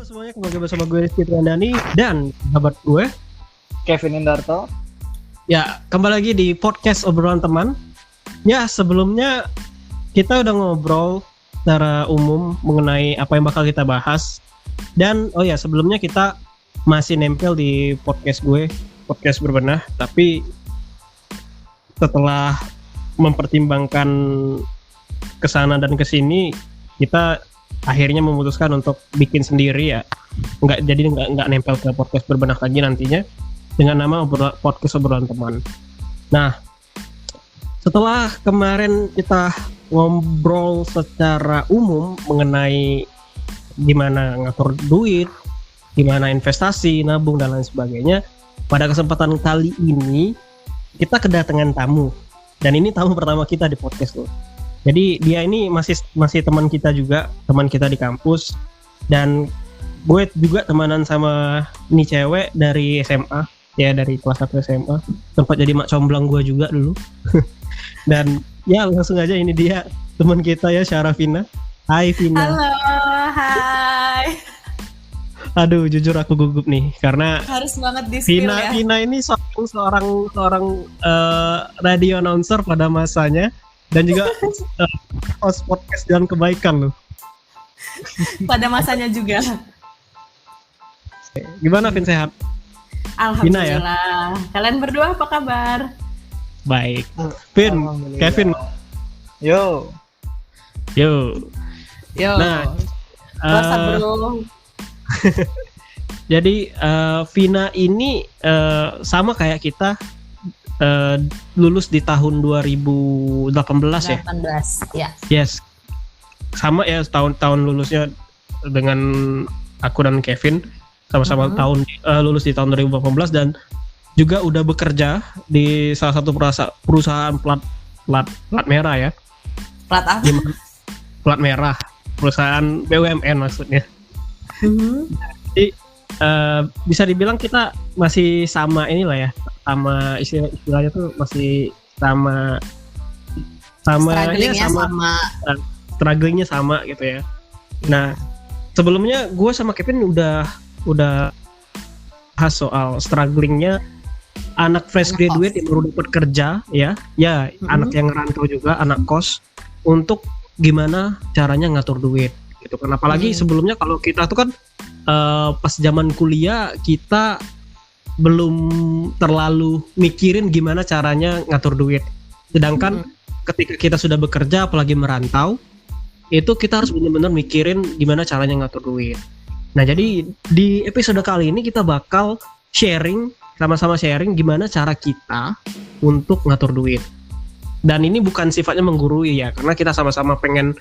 semuanya, kembali bersama gue Rizky Triandani dan sahabat gue Kevin Indarto. Ya, kembali lagi di podcast obrolan teman. Ya, sebelumnya kita udah ngobrol secara umum mengenai apa yang bakal kita bahas. Dan oh ya, sebelumnya kita masih nempel di podcast gue, podcast berbenah. Tapi setelah mempertimbangkan kesana dan kesini, kita akhirnya memutuskan untuk bikin sendiri ya, nggak nempel ke podcast berbenah lagi nantinya dengan nama podcast obrolan teman. Nah, setelah kemarin kita ngobrol secara umum mengenai gimana ngatur duit, gimana investasi, nabung dan lain sebagainya, pada kesempatan kali ini kita kedatangan tamu, dan ini tamu pertama kita di podcast loh. Jadi dia ini masih teman kita juga, teman kita di kampus, dan gue juga temanan sama nih cewek dari SMA, ya dari kelas 1 SMA, sempat jadi mak comblang gue juga dulu. Dan ya langsung aja, ini dia teman kita ya, Syarafina. Hai Vina. Halo, hai. Aduh, jujur aku gugup nih karena Harus banget di spill ya. Vina ini seorang radio announcer pada masanya, dan juga host podcast Jalan Kebaikan loh. Pada masanya juga. Gimana Vin, sehat? Alhamdulillah. Ya? Kalian berdua apa kabar? Baik. Vin, Kevin. Yo. Yo. Nah, Masa bro. jadi Vina ini sama kayak kita, lulus di tahun 2018 ya? 18, ya. Yes. Sama ya, tahun lulusnya dengan aku dan Kevin. Sama-sama lulus di tahun 2018, dan juga udah bekerja di salah satu perusahaan plat merah ya. Plat apa? Plat merah, perusahaan BUMN maksudnya. Jadi bisa dibilang kita masih sama inilah ya, sama istilahnya tuh masih sama strugglingnya ya, sama strugglingnya sama gitu ya. Nah, sebelumnya gue sama Kevin udah bahas soal strugglingnya anak fresh graduate yang baru dapat kerja ya, anak yang ngerantau juga, anak kos, untuk gimana caranya ngatur duit gitu kan. Apalagi sebelumnya kalau kita tuh kan pas zaman kuliah kita belum terlalu mikirin gimana caranya ngatur duit. Sedangkan ketika kita sudah bekerja, apalagi merantau, itu kita harus benar-benar mikirin gimana caranya ngatur duit. Nah, jadi di episode kali ini kita bakal sama-sama sharing gimana cara kita untuk ngatur duit. Dan ini bukan sifatnya menggurui ya, karena kita sama-sama pengen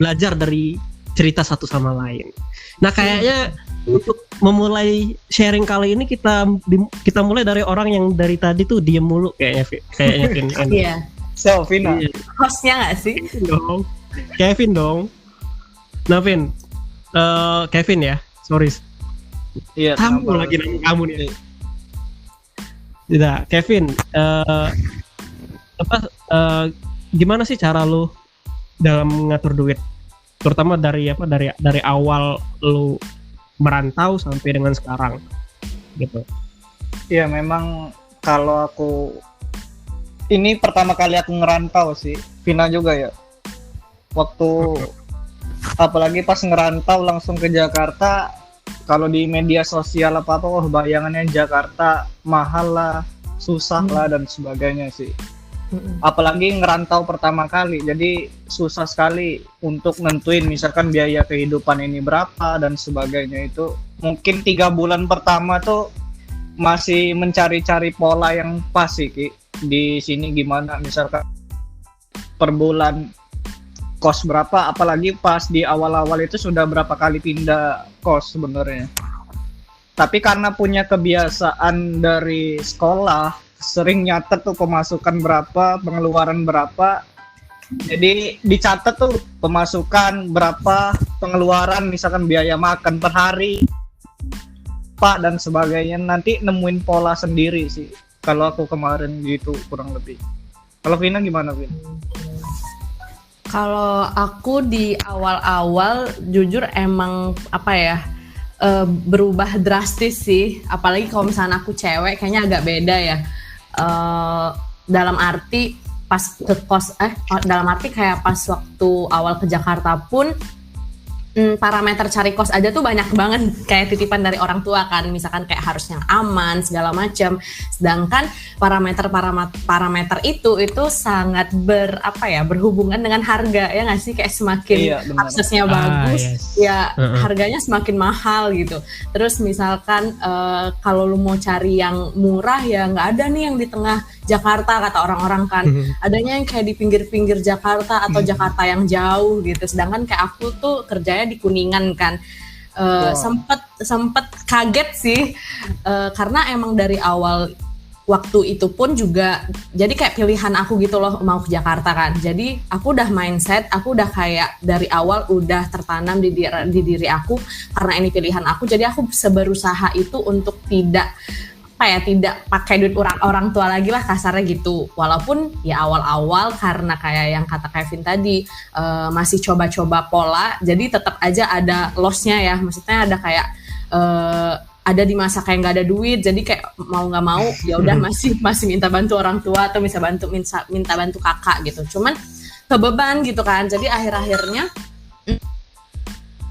belajar dari cerita satu sama lain. Nah, kayaknya untuk memulai sharing kali ini kita mulai dari orang yang dari tadi tuh diem mulu kayaknya Vin. Iya. So, Vina. Hostnya nggak sih? Kevin dong. Nah, Vin, Kevin ya, sorry. Iya. Kamu lagi nanya kamu nih. Tidak, Kevin. Gimana sih cara lu dalam ngatur duit? Terutama dari awal lu merantau sampai dengan sekarang gitu. Iya, memang kalau aku ini pertama kali aku ngerantau sih, Vina juga ya. Waktu apalagi pas ngerantau langsung ke Jakarta, kalau di media sosial apa bayangannya Jakarta mahal lah, susah lah dan sebagainya sih. Apalagi ngerantau pertama kali, jadi susah sekali untuk nentuin misalkan biaya kehidupan ini berapa dan sebagainya. Itu mungkin 3 bulan pertama tuh masih mencari-cari pola yang pas sih, Ki. Di sini gimana misalkan per bulan kos berapa, apalagi pas di awal-awal itu sudah berapa kali pindah kos sebenarnya. Tapi karena punya kebiasaan dari sekolah, sering nyatet tuh pemasukan berapa, pengeluaran berapa. Jadi dicatat tuh pemasukan berapa, pengeluaran misalkan biaya makan per hari, Pak, dan sebagainya. Nanti nemuin pola sendiri sih. Kalau aku kemarin gitu kurang lebih. Kalau Vina gimana, Vin? Kalau aku di awal-awal jujur emang apa ya, berubah drastis sih, apalagi kalau misalnya aku cewek kayaknya agak beda ya. Dalam arti pas ke kos dalam arti kayak pas waktu awal ke Jakarta pun parameter cari kos aja tuh banyak banget kayak titipan dari orang tua kan, misalkan kayak harus yang aman segala macam, sedangkan parameter itu sangat berhubungan dengan harga ya nggak sih, kayak semakin aksesnya bagus ya harganya semakin mahal gitu. Terus misalkan kalau lu mau cari yang murah ya nggak ada nih yang di tengah Jakarta kata orang-orang kan, adanya yang kayak di pinggir-pinggir Jakarta atau Jakarta yang jauh gitu, sedangkan kayak aku tuh kerjanya di Kuningan kan. Sempet kaget sih karena emang dari awal waktu itu pun juga jadi kayak pilihan aku gitu loh mau ke Jakarta kan, jadi aku udah mindset, aku udah kayak dari awal udah tertanam di diri aku karena ini pilihan aku, jadi aku seberusaha itu untuk tidak pakai duit orang tua lagi lah kasarnya gitu. Walaupun ya awal-awal karena kayak yang kata Kevin tadi masih coba-coba pola, jadi tetap aja ada loss-nya ya. Maksudnya ada kayak ada di masa kayak nggak ada duit, jadi kayak mau nggak mau ya udah masih minta bantu orang tua atau minta bantu kakak gitu. Cuman kebeban gitu kan. Jadi akhir-akhirnya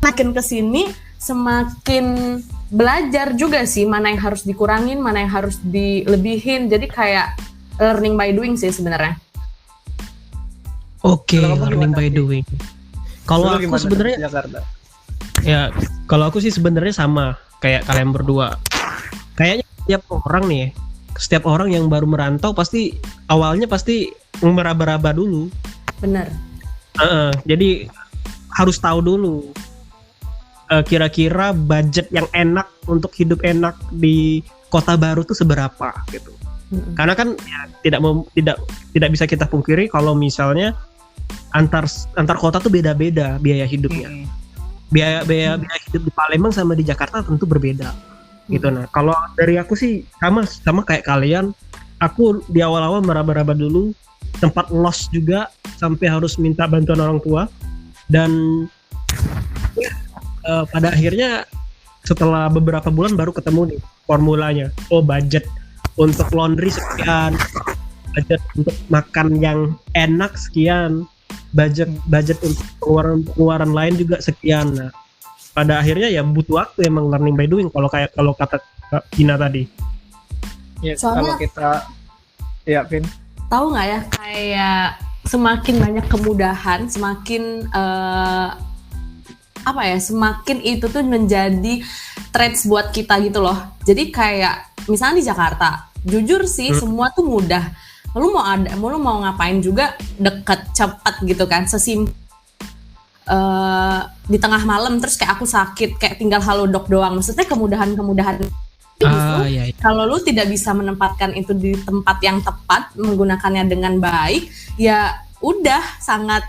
makin kesini semakin belajar juga sih mana yang harus dikurangin, mana yang harus dilebihin. Jadi kayak learning by doing sih sebenarnya. Oke, learning by doing. Kalau aku sebenarnya ya, kalau aku sih sebenarnya sama kayak kalian berdua. Kayaknya setiap orang yang baru merantau pasti awalnya pasti meraba-raba dulu. Bener. Jadi harus tahu dulu kira-kira budget yang enak untuk hidup enak di kota baru tuh seberapa gitu. Karena kan ya, tidak bisa kita pungkiri kalau misalnya antar kota tuh beda-beda biaya hidupnya. Biaya hidup di Palembang sama di Jakarta tentu berbeda. Gitu. Nah, kalau dari aku sih sama kayak kalian, aku di awal-awal meraba-raba dulu, sempat loss juga sampai harus minta bantuan orang tua, dan pada akhirnya setelah beberapa bulan baru ketemu nih formulanya. Oh, budget untuk laundry sekian, budget untuk makan yang enak sekian, budget untuk pengeluaran lain juga sekian. Nah, pada akhirnya ya butuh waktu emang learning by doing kalau kata Vina tadi. Ya, soalnya, kalau kita Vin. Tahu nggak ya, kayak semakin banyak kemudahan, semakin semakin itu tuh menjadi traits buat kita gitu loh. Jadi kayak misalnya di Jakarta, jujur sih semua tuh mudah. Lu mau ngapain juga deket, cepat gitu kan. Di tengah malam terus kayak aku sakit, kayak tinggal halodoc doang. Maksudnya kemudahan-kemudahan iya. Kalau lu tidak bisa menempatkan itu di tempat yang tepat, menggunakannya dengan baik, ya udah sangat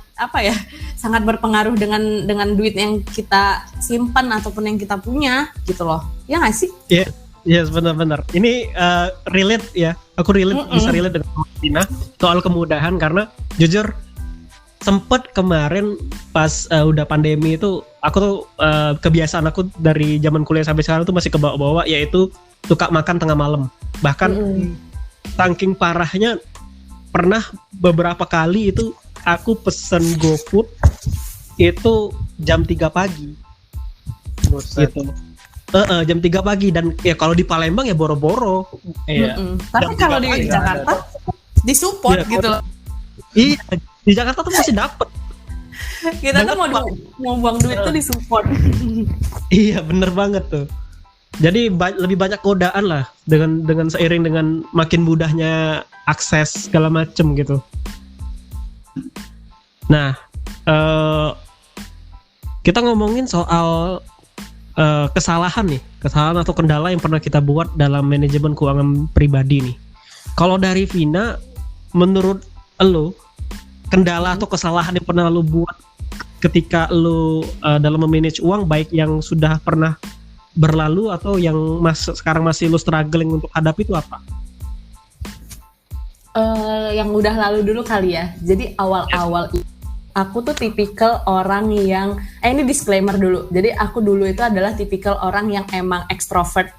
berpengaruh dengan duit yang kita simpan ataupun yang kita punya gitu loh. Ya nggak sih? Iya, yes, benar-benar. Ini relate ya. Aku bisa relate dengan Tina soal kemudahan, karena jujur sempet kemarin pas udah pandemi itu aku tuh kebiasaan aku dari zaman kuliah sampai sekarang tuh masih kebawa-bawa, yaitu suka makan tengah malam. Bahkan saking parahnya pernah beberapa kali itu aku pesen GoFood itu jam 3 pagi. Gitu. Jam 3 pagi, dan ya kalau di Palembang ya boro-boro. Iya. Tapi kalau di Jakarta disupport gitu loh. Iya, di Jakarta tuh masih dapet. Kita tuh mau buang duit tuh disupport. Iya, bener banget tuh. Jadi lebih banyak godaan lah dengan seiring dengan makin mudahnya akses segala macem gitu. Nah, kita ngomongin soal kesalahan atau kendala yang pernah kita buat dalam manajemen keuangan pribadi nih. Kalau dari Vina, menurut lo kendala atau kesalahan yang pernah lo buat ketika lo dalam memanage uang, baik yang sudah pernah berlalu atau yang sekarang masih lo struggling untuk hadapi, itu apa? Yang udah lalu dulu kali ya. Jadi awal-awal aku tuh tipikal orang yang ini disclaimer dulu. Jadi aku dulu itu adalah tipikal orang yang emang ekstrovert,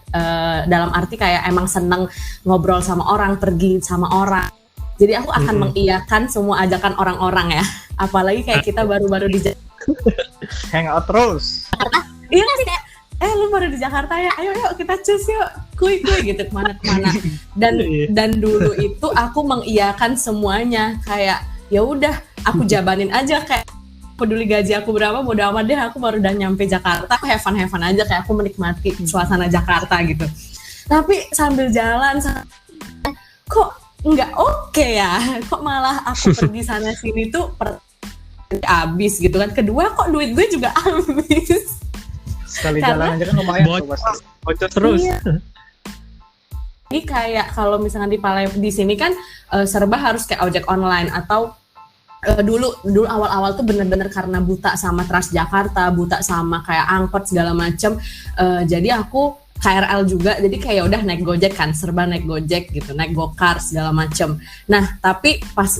dalam arti kayak emang seneng ngobrol sama orang, pergi sama orang. Jadi aku akan mengiyakan semua ajakan orang-orang ya. Apalagi kayak kita baru-baru di Hangout terus. iya kan sih kayak lu baru di Jakarta ya, ayo yuk kita cus yuk, kuy gitu kemana-kemana. Dan dulu itu aku mengiyakan semuanya, kayak ya udah aku jabanin aja, kayak peduli gaji aku berapa, bodo amat deh, aku baru udah nyampe Jakarta, aku have fun aja, kayak aku menikmati suasana Jakarta gitu. Tapi sambil jalan kok nggak oke ya, kok malah aku pergi sana sini tuh habis gitu kan. Kedua kok duit gue juga habis. Sekali Karena jalan aja kan lumayan tuh pasti. Bocor terus. Iya. Jadi kayak kalau misalkan di sini kan serba harus kayak ojek online atau dulu awal-awal tuh bener-bener karena buta sama Transjakarta, buta sama kayak angkot segala macem. Jadi aku KRL juga, jadi kayak udah naik Gojek kan, serba naik Gojek gitu, naik Gokar segala macem. Nah tapi pas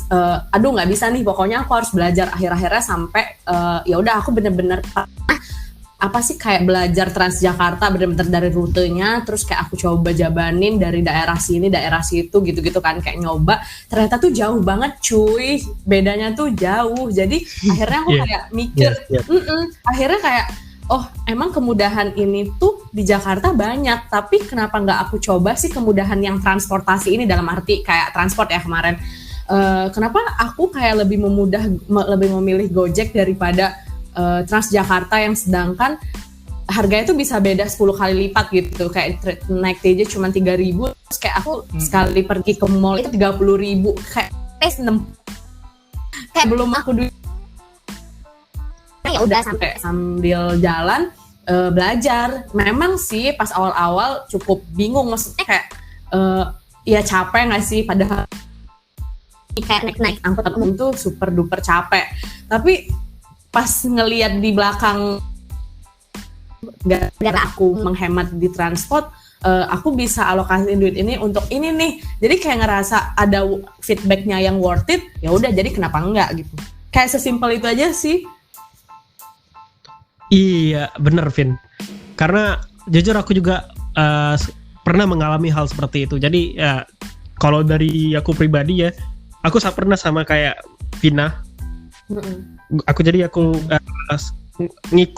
aduh nggak bisa nih, pokoknya aku harus belajar akhir-akhirnya sampai ya udah aku bener-bener apa sih kayak belajar Transjakarta bener-bener dari rutenya, terus kayak aku coba jabanin dari daerah sini daerah situ gitu-gitu kan, kayak nyoba, ternyata tuh jauh banget cuy, bedanya tuh jauh. Jadi akhirnya aku kayak mikir, akhirnya kayak oh emang kemudahan ini tuh di Jakarta banyak, tapi kenapa nggak aku coba sih kemudahan yang transportasi ini, dalam arti kayak transport ya kemarin. Kenapa aku kayak lebih memilih Gojek daripada Transjakarta yang sedangkan harganya tuh bisa beda 10 kali lipat gitu, kayak naik TJ cuma 3.000, terus kayak aku sekali pergi ke mall itu 30.000, kayak kayak belum aku duit. Ya udah sambil jalan belajar. Memang sih pas awal-awal cukup bingung, maksudnya kayak ya capek nggak sih, padahal kayak naik angkutan umum tuh super duper capek. Tapi pas ngelihat di belakang gara aku menghemat di transport, aku bisa alokasiin duit ini untuk ini nih. Jadi kayak ngerasa ada feedbacknya yang worth it, ya udah jadi kenapa enggak gitu. Kayak sesimpel itu aja sih. Iya, bener Vin. Karena jujur aku juga pernah mengalami hal seperti itu. Jadi ya kalau dari aku pribadi ya, aku pernah sama kayak Vina. Aku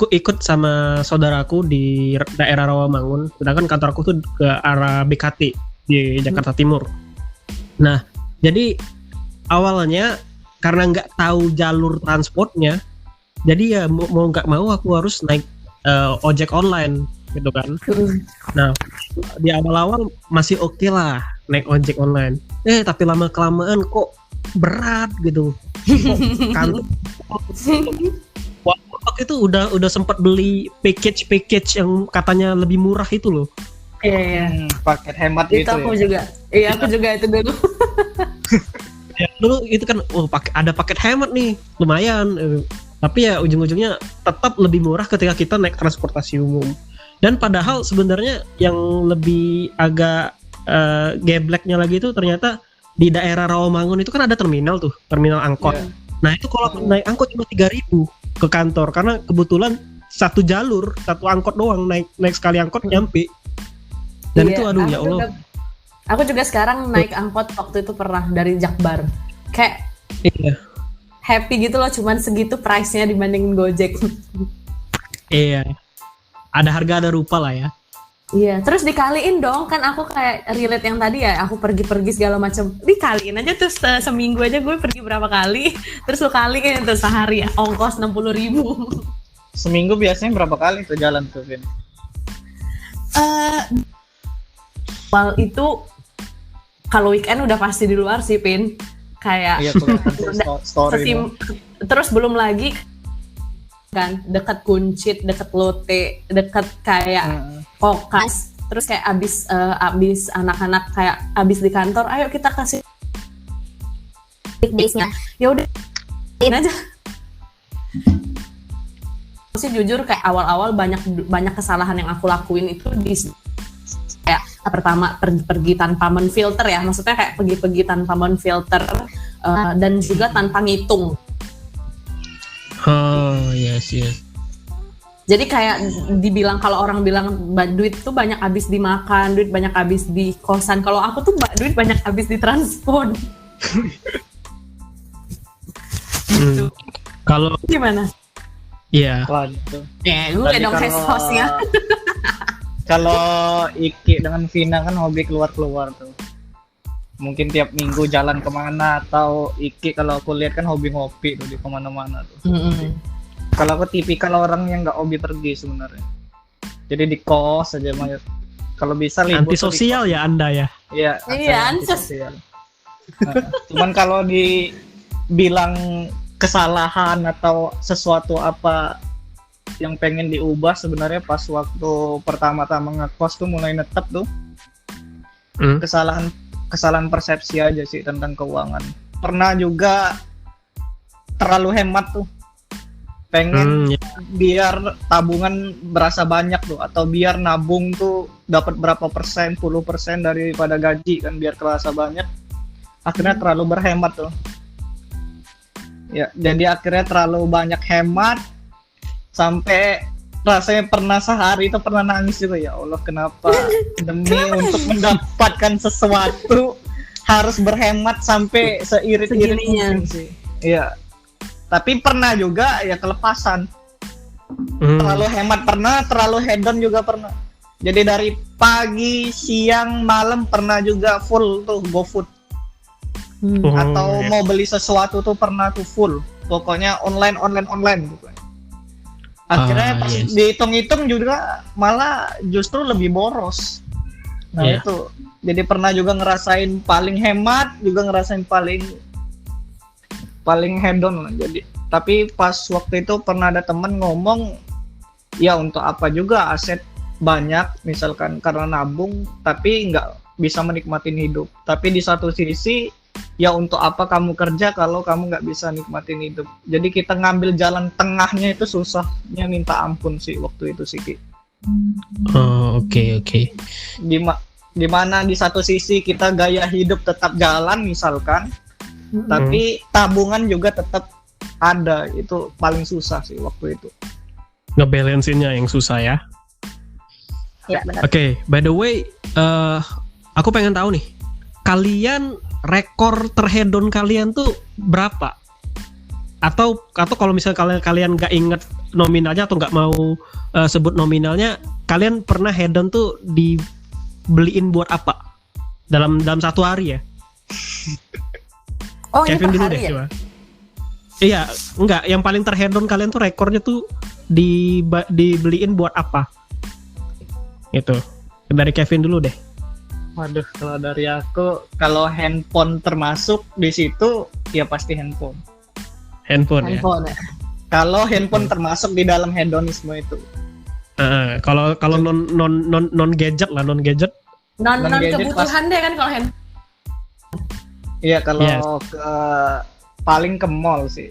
ikut sama saudaraku di daerah Rawamangun. Sedangkan kantor aku tuh ke arah BKT di Jakarta Timur. Nah, jadi awalnya karena nggak tahu jalur transportnya, jadi ya mau nggak mau aku harus naik ojek online gitu kan. Nah di awal-awal masih oke lah naik ojek online, tapi lama kelamaan kok berat gitu. Kan waktu itu udah sempat beli package yang katanya lebih murah itu loh. Iya. Paket hemat itu gitu aku ya. juga. Iya aku juga itu dulu. Ya, dulu itu kan ada paket hemat nih lumayan. Tapi ya ujung-ujungnya tetap lebih murah ketika kita naik transportasi umum. Dan padahal sebenarnya yang lebih agak gebleknya lagi itu ternyata di daerah Rawamangun itu kan ada terminal angkot. Yeah. Nah itu kalau naik angkot cuma 3.000 ke kantor, karena kebetulan satu jalur, satu angkot doang, naik sekali angkot nyampe. Dan itu aduh ya Allah. Aku juga sekarang naik angkot waktu itu pernah dari Jakbar. Kayak happy gitu loh, cuman segitu price-nya dibandingin Gojek. Iya. Ada harga ada rupa lah ya. Iya, terus dikaliin dong, kan aku kayak relate yang tadi ya, aku pergi-pergi segala macam. Dikaliin aja terus seminggu aja gue pergi berapa kali, terus lu kaliin tuh sehari ya, ongkos 60.000. Seminggu biasanya berapa kali tuh jalan tuh, Vin? Well, itu kalau weekend udah pasti di luar sih, Pin. Kayak story terus belum lagi kan dekat Kuncit, dekat Lote, dekat kayak Kokas, terus kayak abis anak-anak kayak abis di kantor, ayo kita kasih weekdays-nya. Ya udah ini aja. Sih jujur kayak awal-awal banyak kesalahan yang aku lakuin itu di kayak pertama pergi tanpa menfilter ya, maksudnya kayak pergi tanpa menfilter dan juga tanpa ngitung. Oh yes. Jadi kayak dibilang, kalau orang bilang duit tuh banyak habis di makan, duit banyak habis di kosan. Kalau aku tuh duit banyak habis di transport. Kalau Gimana? iya, Waduh. Gue Tadi dong hostnya. Kalau Iki dengan Vina kan hobi keluar-keluar tuh. Mungkin tiap minggu jalan kemana, atau Iki kalau aku lihat kan hobi ngopi tuh di kemana-mana tuh. Kalau aku tipikal orang yang nggak hobi pergi sebenarnya. Jadi di kos aja Mayat. Kalau bisa libur. antisosial ya Anda ya. Iya. Iya, antisosial. Cuman kalau dibilang kesalahan atau sesuatu apa yang pengen diubah, sebenarnya pas waktu pertama-tama ngekos tuh mulai netep tuh. Kesalahan persepsi aja sih tentang keuangan. Pernah juga terlalu hemat tuh. Pengen biar tabungan berasa banyak tuh, atau biar nabung tuh dapat berapa persen, 10% daripada gaji kan, biar kerasa banyak. Akhirnya terlalu berhemat tuh. Ya, jadi akhirnya terlalu banyak hemat sampai rasanya pernah sehari itu pernah nangis juga, ya Allah kenapa demi untuk mendapatkan sesuatu harus berhemat sampai seirit-irit mungkin sih. Iya. Tapi pernah juga ya kelepasan. Terlalu hemat pernah, terlalu hedon juga pernah. Jadi dari pagi, siang, malam pernah juga full tuh GoFood. Atau mau beli sesuatu tuh pernah tuh full. Pokoknya online gitu. Akhirnya pas dihitung-hitung juga malah justru lebih boros. Nah itu. Jadi pernah juga ngerasain paling hemat, juga ngerasain paling hedon lah. Jadi tapi pas waktu itu pernah ada temen ngomong, ya untuk apa juga aset banyak misalkan karena nabung tapi nggak bisa menikmatin hidup. Tapi di satu sisi ya untuk apa kamu kerja kalau kamu nggak bisa nikmatin hidup. Jadi kita ngambil jalan tengahnya itu susahnya minta ampun sih waktu itu sih Ki. Oke. Dimana di satu sisi kita gaya hidup tetap jalan misalkan, tapi tabungan juga tetap ada. Itu paling susah sih waktu itu. Ngebalansinnya yang susah ya. Ya benar. Oke, by the way, aku pengen tahu nih, kalian rekor terhedon kalian tuh berapa? Atau kalau misalnya kalian nggak inget nominalnya atau nggak mau sebut nominalnya, kalian pernah hedon tuh dibeliin buat apa? Dalam satu hari ya? Oh, Kevin ini per dulu hari deh ya? coba. Iya, enggak. Yang paling terhedon kalian tuh rekornya tuh dibeliin buat apa? Itu. Dari Kevin dulu deh. Waduh, kalau dari aku, kalau handphone termasuk di situ, ya pasti handphone. Handphone ya. Kalau handphone termasuk di dalam hedonisme itu. Kalau non gadget lah, non gadget. Non kebutuhan deh kan kalau handphone. Iya, kalau paling ke mall sih.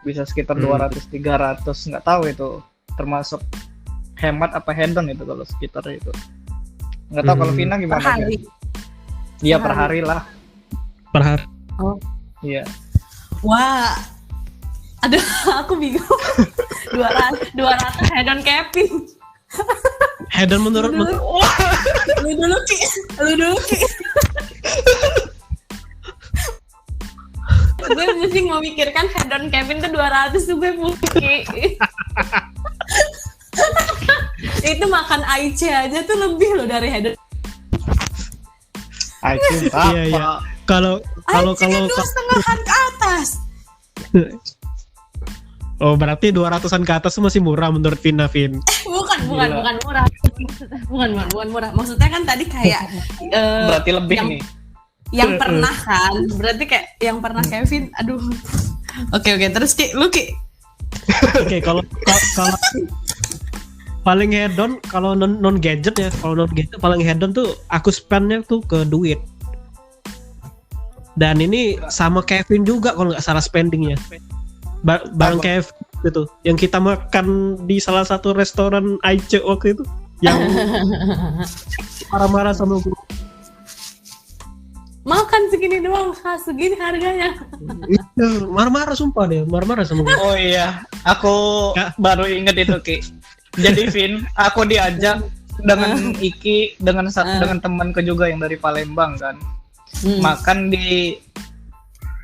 Bisa sekitar 200-300, nggak tahu itu termasuk hemat apa hedon itu kalau sekitar itu. Nggak tahu kalau Vina gimana? Per hari. Iya, per hari lah. Per hari. Oh. Iya. Wah. Aduh, aku bingung. 200 hedon Kevin. Hedon menurut Lu dulu Ki. Gue mesti memikirkan hedon Kevin tuh 200 tuh gue mungkin. Itu makan IC aja tuh lebih loh dari hedon. IC apa? Iya. Kalau setengahan ke atas. Oh, berarti 200-an ke atas masih murah menurut Vina, Vin. Bukan murah. Bukan murah. Maksudnya kan tadi kayak berarti lebih nih. Yang pernah kan, berarti kayak yang pernah Kevin. Aduh. Oke, terus Ki, lu Ki. Oke, kalau paling hedon kalau non gadget ya, kalau non gadget paling hedon tuh aku spendnya tuh ke duit. Dan ini sama Kevin juga kalau nggak salah spendingnya. Bareng Kevin gitu, yang kita makan di salah satu restoran IC waktu itu, yang marah-marah sama gue. makan segini doang, segini harganya. Itu marah-marah sumpah deh, marah-marah sama gue. Oh iya, aku Ya. baru inget itu Ki. Jadi Vin, aku diajak dengan Iki dengan temanku juga yang dari Palembang kan. Makan di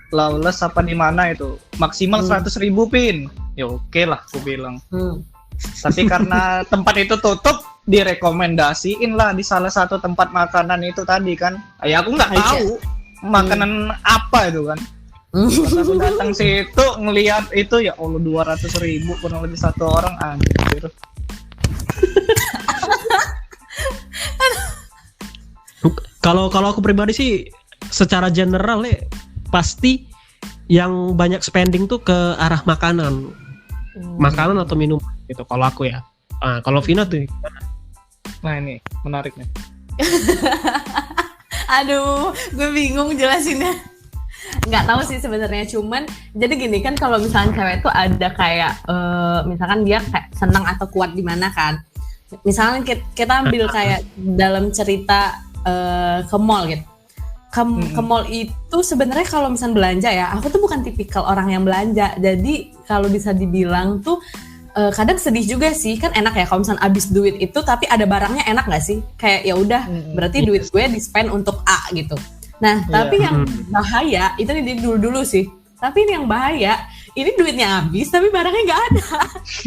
Lawless apa di mana itu maksimal 100.000 Pin. Ya oke lah, aku bilang. Tapi karena tempat itu tutup, direkomendasiin lah di salah satu tempat makanan itu tadi kan. Ya aku nggak tahu makanan apa itu kan. Pas aku datang situ ngelihat itu ya Allah 200.000 kurang lebih satu orang anjir. Kalau aku pribadi sih secara general ya pasti yang banyak spending tuh ke arah makanan. Makanan atau minum gitu kalau aku ya. Nah, kalau Vina tuh Nah ini menarik nih. Aduh, gue bingung jelasinnya. Nggak tahu sih sebenarnya, cuman jadi gini kan, kalau misalnya cewek tuh ada kayak misalkan dia kayak senang atau kuat di mana kan. Misalnya kita ambil kayak dalam cerita ke mall gitu. Ke mall itu sebenarnya kalau misalnya belanja ya, aku tuh bukan tipikal orang yang belanja. Jadi kalau bisa dibilang tuh kadang sedih juga sih, kan enak ya kalau misalnya abis duit itu tapi ada barangnya, enak nggak sih? Kayak ya udah, berarti duit gue di spend untuk A gitu. Nah, tapi yang bahaya itu nih dulu sih. Tapi ini yang bahaya, ini duitnya habis tapi barangnya nggak ada.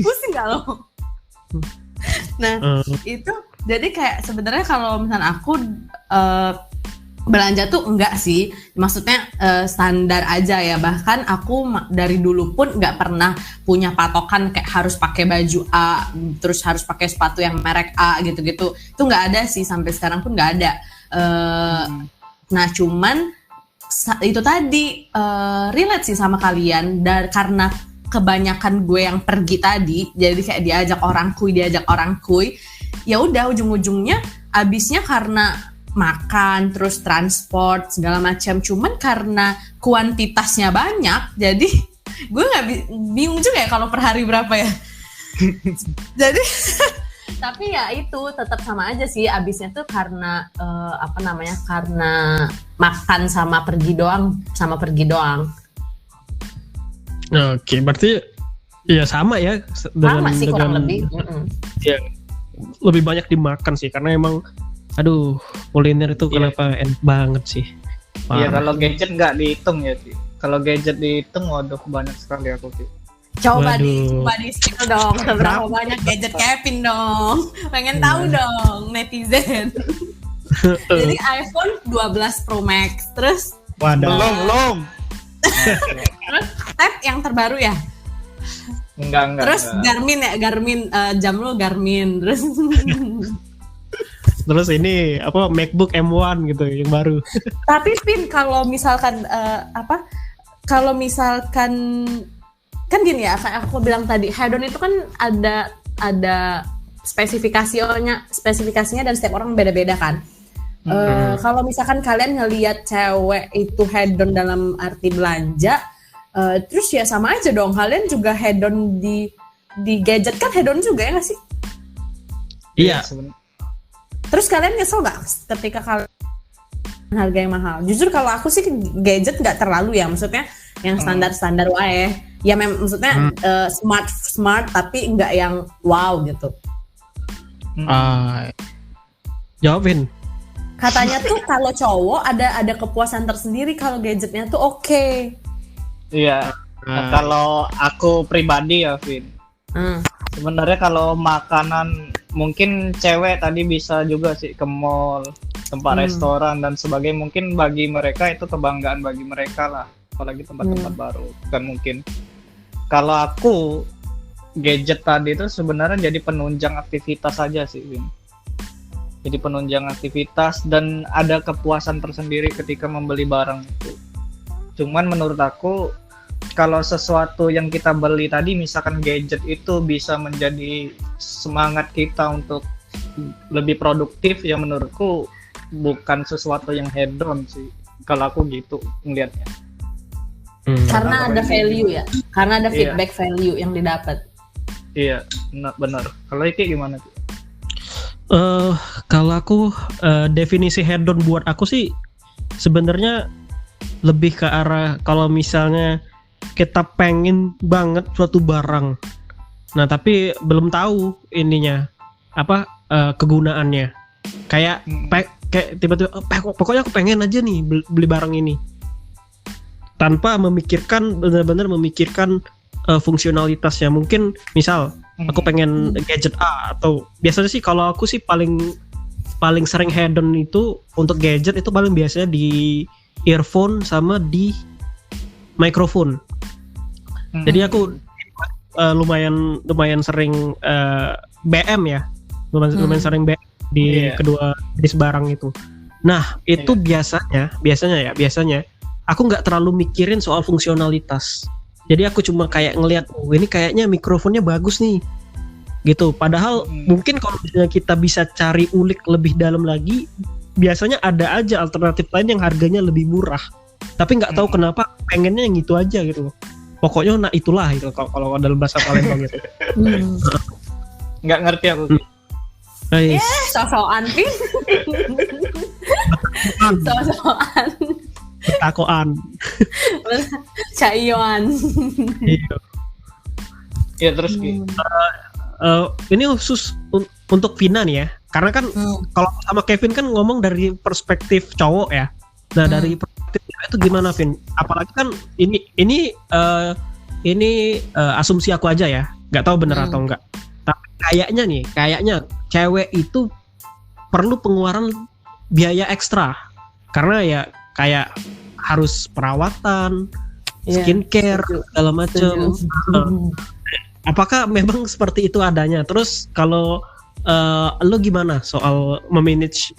Pusing nggak lo? Nah, itu jadi kayak sebenarnya kalau misalnya aku belanja tuh enggak sih, maksudnya standar aja ya. Bahkan aku dari dulu pun nggak pernah punya patokan kayak harus pakai baju A, terus harus pakai sepatu yang merek A gitu-gitu. Itu nggak ada sih, sampai sekarang pun nggak ada. Nah cuman itu tadi relate sih sama kalian, dan karena kebanyakan gue yang pergi tadi, jadi kayak diajak orang kuy, ya udah ujung-ujungnya abisnya karena makan, terus transport segala macam. Cuman karena kuantitasnya banyak, jadi gue nggak bingung juga ya kalau per hari berapa ya. Jadi tapi ya itu tetap sama aja sih, abisnya tuh karena karena makan sama pergi doang. Oke, berarti ya sama ya Sama sih kurang lebih. Ya, lebih banyak dimakan sih karena emang aduh kuliner itu kenapa enak banget sih. Iya, kalau gadget nggak dihitung ya sih. Kalau gadget dihitung, waduh banyak sekali aku sih. Coba di spill dong seberapa banyak gadget Kevin dong. Pengen tahu dong netizen. Jadi iPhone 12 Pro Max, terus Belum. terus tab yang terbaru ya. Enggak. Terus Garmin jam lu Garmin, terus Terus ini apa MacBook M1 gitu yang baru. Tapi Pin, kalau misalkan kan gini ya, kayak aku bilang tadi, hedon itu kan ada spesifikasinya dan setiap orang beda-beda kan. Kalau misalkan kalian ngelihat cewek itu hedon dalam arti belanja, terus ya sama aja dong, kalian juga hedon di gadget kan hedon juga ya nggak sih? Iya. Terus kalian nyesel nggak ketika kalian harga yang mahal? Jujur kalau aku sih gadget nggak terlalu ya, maksudnya yang standar wae. Ya maksudnya smart tapi nggak yang wow gitu. Jawabin. Katanya tuh kalau cowok ada kepuasan tersendiri kalau gadgetnya tuh oke. Iya. Kalau aku pribadi ya, Vin. Sebenarnya kalau makanan mungkin cewek tadi bisa juga sih ke mall, tempat restoran dan sebagainya. Mungkin bagi mereka itu kebanggaan bagi mereka lah, apalagi tempat-tempat baru kan mungkin. Kalau aku gadget tadi itu sebenarnya jadi penunjang aktivitas aja sih, Vin. Jadi penunjang aktivitas dan ada kepuasan tersendiri ketika membeli barang itu. Cuman menurut aku kalau sesuatu yang kita beli tadi, misalkan gadget itu bisa menjadi semangat kita untuk lebih produktif, ya menurutku bukan sesuatu yang hedon sih. Kalau aku gitu ngelihatnya. Karena ada value ya, karena ada feedback value yang didapat. Iya, benar. Kalau Iki gimana tuh? Kalau aku definisi hedon buat aku sih sebenarnya lebih ke arah kalau misalnya kita pengen banget suatu barang, nah tapi belum tahu ininya apa kegunaannya. Kayak kayak tiba-tiba pokoknya aku pengen aja nih beli barang ini tanpa memikirkan benar-benar memikirkan fungsionalitasnya. Mungkin misal aku pengen gadget A, atau biasanya sih kalau aku sih paling sering hedon itu untuk gadget itu paling biasanya di earphone sama di microphone. Jadi aku lumayan sering BM ya, lumayan sering BM di kedua jenis barang itu. Nah itu biasanya aku nggak terlalu mikirin soal fungsionalitas. Jadi aku cuma kayak ngelihat, oh ini kayaknya mikrofonnya bagus nih, gitu. Padahal mungkin kalau misalnya kita bisa cari ulik lebih dalam lagi, biasanya ada aja alternatif lain yang harganya lebih murah. Tapi nggak tahu kenapa pengennya yang itu aja gitu. Pokoknya nah itulah itu kalau dalam bahasa Palembang gitu. Nggak ngerti aku. So-soan Pin. So-soan. Betakoan. Caioan. Iya. Ya terus ini khusus untuk Vina nih ya, karena kan kalau sama Kevin kan ngomong dari perspektif cowok ya. Nah dari perspektif itu gimana, Vin? Apalagi kan ini asumsi aku aja ya, nggak tahu bener atau enggak. Tapi kayaknya cewek itu perlu pengeluaran biaya ekstra karena ya kayak harus perawatan, skincare, segala macam. Apakah memang seperti itu adanya? Terus kalau lo gimana soal memanage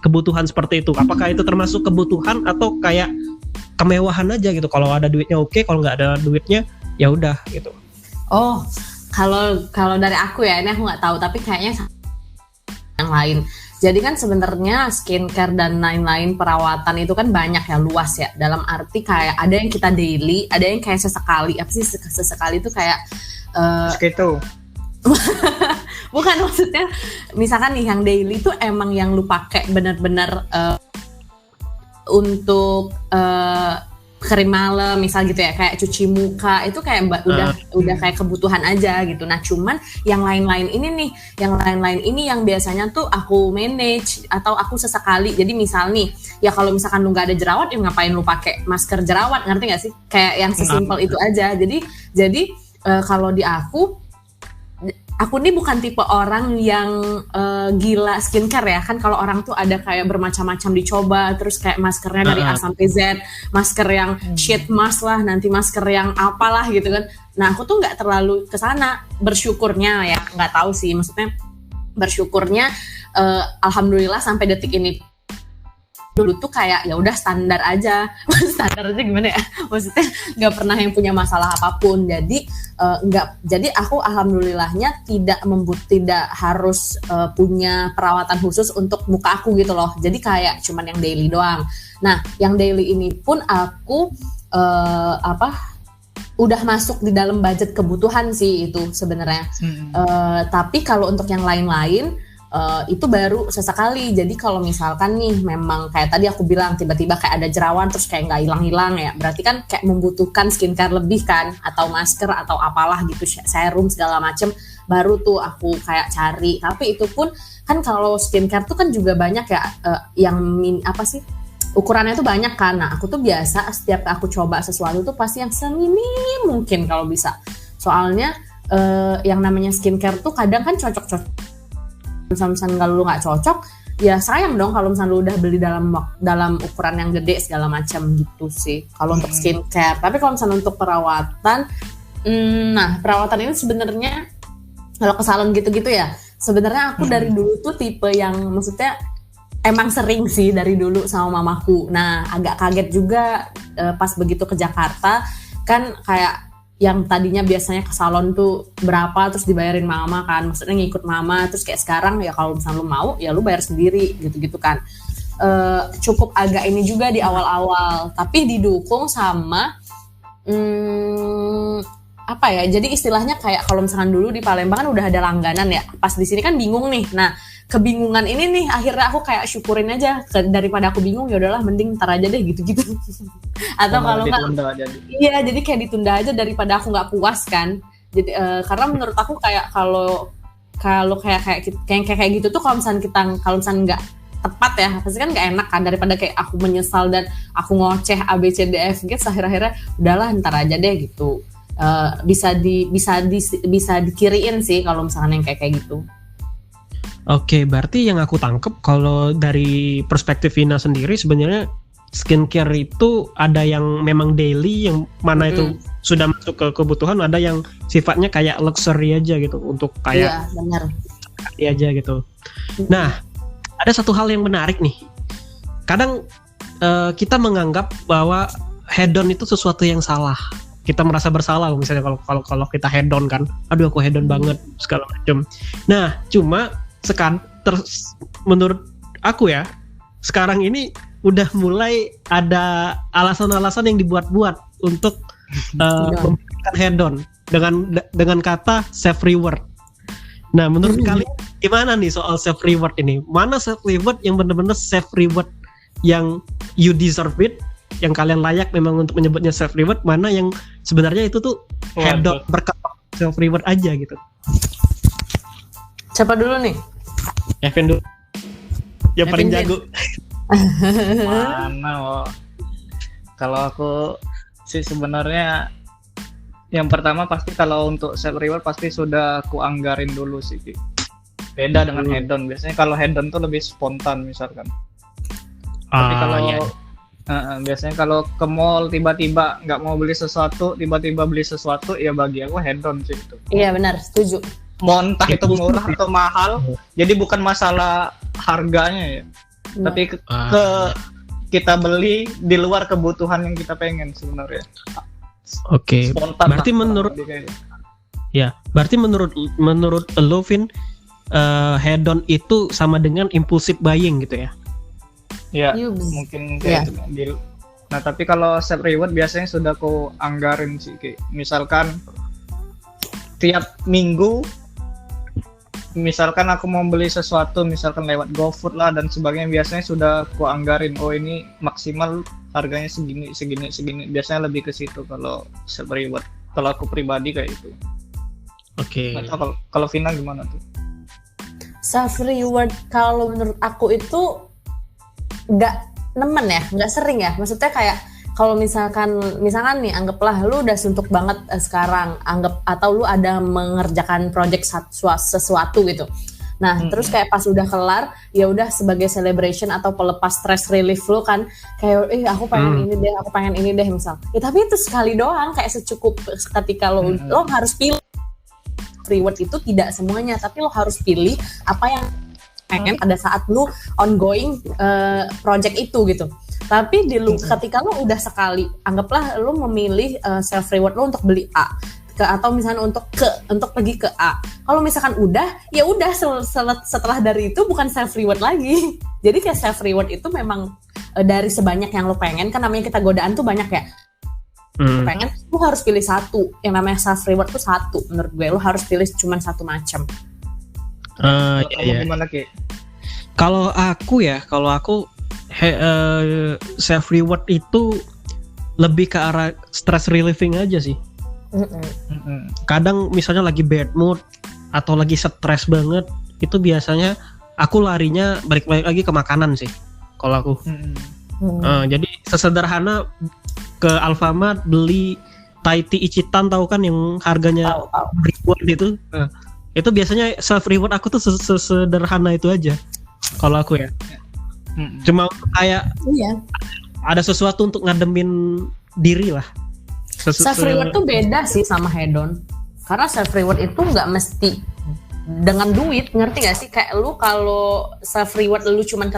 kebutuhan seperti itu? Apakah itu termasuk kebutuhan atau kayak kemewahan aja gitu? Kalau ada duitnya oke, kalau nggak ada duitnya ya udah gitu. Oh, kalau dari aku ya, ini aku nggak tahu, tapi kayaknya yang lain. Jadi kan sebenarnya skincare dan lain-lain perawatan itu kan banyak ya, luas ya. Dalam arti kayak ada yang kita daily, ada yang kayak sesekali. Apa sih sesekali itu kayak gitu. Bukan, maksudnya misalkan nih yang daily itu emang yang lu pakai benar-benar untuk krim malam misal gitu ya, kayak cuci muka itu kayak udah kayak kebutuhan aja gitu. Nah cuman yang lain-lain ini yang biasanya tuh aku manage atau aku sesekali. Jadi misal nih ya kalau misalkan lu nggak ada jerawat ya ngapain lu pakai masker jerawat, ngerti nggak sih? Kayak yang sesimpel itu aja. Jadi kalau di aku nih bukan tipe orang yang gila skincare ya. Kan kalau orang tuh ada kayak bermacam-macam dicoba, terus kayak maskernya dari A sampai Z, masker yang sheet mask lah, nanti masker yang apalah gitu kan. Nah aku tuh nggak terlalu kesana, bersyukurnya ya, nggak tahu sih, maksudnya bersyukurnya alhamdulillah sampai detik ini dulu tuh kayak ya udah standar aja gimana ya, maksudnya nggak pernah yang punya masalah apapun. Jadi jadi aku alhamdulillahnya tidak harus punya perawatan khusus untuk muka aku gitu loh. Jadi kayak cuman yang daily doang. Nah yang daily ini pun aku udah masuk di dalam budget kebutuhan sih itu sebenarnya. Tapi kalau untuk yang lain-lain itu baru sesekali. Jadi kalau misalkan nih memang kayak tadi aku bilang tiba-tiba kayak ada jerawat terus kayak nggak hilang-hilang ya, berarti kan kayak membutuhkan skincare lebih kan, atau masker atau apalah gitu, serum segala macem, baru tuh aku kayak cari. Tapi itu pun kan kalau skincare tuh kan juga banyak ya yang ukurannya tuh banyak kan. Nah aku tuh biasa setiap aku coba sesuatu tuh pasti yang seminim mungkin kalau bisa. Soalnya yang namanya skincare tuh kadang kan cocok-cocok. Misalnya kalau lu nggak cocok, ya sayang dong kalau misalnya lu udah beli dalam ukuran yang gede segala macam gitu sih. Kalau untuk skincare, tapi kalau misalnya untuk perawatan, nah perawatan ini sebenarnya kalau ke salon gitu-gitu ya, sebenarnya aku dari dulu tuh tipe yang maksudnya emang sering sih dari dulu sama mamaku. Nah agak kaget juga pas begitu ke Jakarta kan kayak yang tadinya biasanya ke salon tuh berapa terus dibayarin mama kan, maksudnya ngikut mama, terus kayak sekarang ya kalau misalnya lu mau ya lu bayar sendiri gitu-gitu kan. Cukup agak ini juga di awal-awal, tapi didukung sama jadi istilahnya kayak kalau misalkan dulu di Palembang kan udah ada langganan ya, pas di sini kan bingung nih. Nah kebingungan ini nih akhirnya aku kayak syukurin aja daripada aku bingung, ya udahlah mending ntar aja deh gitu-gitu. Atau kalau nggak, iya jadi kayak ditunda aja daripada aku nggak puas kan. Jadi karena menurut aku kayak kalau kayak gitu tuh kalau misalnya nggak tepat ya pasti kan nggak enak kan, daripada kayak aku menyesal dan aku ngoceh A B C D F G akhirnya udahlah ntar aja deh gitu. Bisa dikiriin sih kalau misalkan yang kayak gitu. Oke, berarti yang aku tangkep kalau dari perspektif Vina sendiri sebenarnya skincare itu ada yang memang daily, yang mana itu sudah masuk ke kebutuhan, ada yang sifatnya kayak luxury aja gitu untuk kayak iya, benar. Aja gitu. Nah, ada satu hal yang menarik nih. Kadang kita menganggap bahwa hedon itu sesuatu yang salah. Kita merasa bersalah misalnya kalau kita hedon kan. Aduh aku hedon banget segala macam. Nah, cuma menurut aku ya, sekarang ini udah mulai ada alasan-alasan yang dibuat-buat untuk memberikan hedon dengan kata self reward. Nah, menurut kalian gimana nih soal self reward ini? Mana self reward yang benar-benar self reward yang you deserve it, yang kalian layak memang untuk menyebutnya self reward, mana yang sebenarnya itu tuh hedon berkat self reward aja gitu? Siapa dulu nih? Evan dulu. Yang paling jago. Mana? Kalau aku sih sebenarnya yang pertama pasti kalau untuk self reward pasti sudah aku anggarin dulu sih. Beda dengan hedon. Biasanya kalau hedon tuh lebih spontan misalkan. Tapi kalau biasanya kalau ke mall tiba-tiba nggak mau beli sesuatu, tiba-tiba beli sesuatu, ya bagi aku hedon sih itu. Iya benar, setuju. Mau entah itu murah atau mahal, jadi bukan masalah harganya ya, tapi kita beli di luar kebutuhan yang kita pengen sebenarnya. Oke. Berarti menurut Lovin, hedon itu sama dengan impulsive buying gitu ya? Ya, mungkin kayak gitu. Nah, tapi kalau self reward biasanya sudah aku anggarin sih, kayak misalkan tiap minggu, misalkan aku mau beli sesuatu, misalkan lewat GoFood lah dan sebagainya, biasanya sudah aku anggarin, oh ini maksimal harganya segini. Biasanya lebih ke situ kalau self reward. Kalau aku pribadi kayak itu. Oke. Kalau Vina gimana tuh? Self reward kalau menurut aku itu nggak nemen ya, nggak sering ya. Maksudnya kayak kalau misalkan nih anggaplah lu udah suntuk banget sekarang, atau lu ada mengerjakan project sesuatu gitu. Nah, terus kayak pas udah kelar, ya udah sebagai celebration atau pelepas stress relief lu kan, kayak aku pengen ini deh misal. Ya tapi itu sekali doang, kayak secukup ketika lo harus pilih. Reward itu tidak semuanya, tapi lo harus pilih apa yang pengen pada saat lu ongoing project itu gitu. Tapi ketika lu udah sekali, anggaplah lu memilih self reward lu untuk beli A atau misalnya untuk pergi ke A. Kalau misalkan udah, ya udah setelah dari itu bukan self reward lagi. Jadi kayak self reward itu memang dari sebanyak yang lu pengen, kan namanya kita godaan tuh banyak ya. Pengen, lu harus pilih satu. Yang namanya self reward tuh satu. Menurut gue lu harus pilih cuma satu macam. Iya. Gimana Ki? Kalau aku self reward itu lebih ke arah stress relieving aja sih. Kadang misalnya lagi bad mood atau lagi stres banget, itu biasanya aku larinya balik lagi ke makanan sih. Kalau aku, jadi sesederhana ke Alfamart beli Thai tea Ichitan, tahu kan yang harganya ribuan itu biasanya self reward aku tuh sesederhana itu aja kalau aku ya. Cuma kayak ada sesuatu untuk ngademin diri lah. Self reward tuh beda sih sama hedon, karena self reward itu nggak mesti dengan duit, ngerti gak sih? Kayak lu kalau self reward lu cuman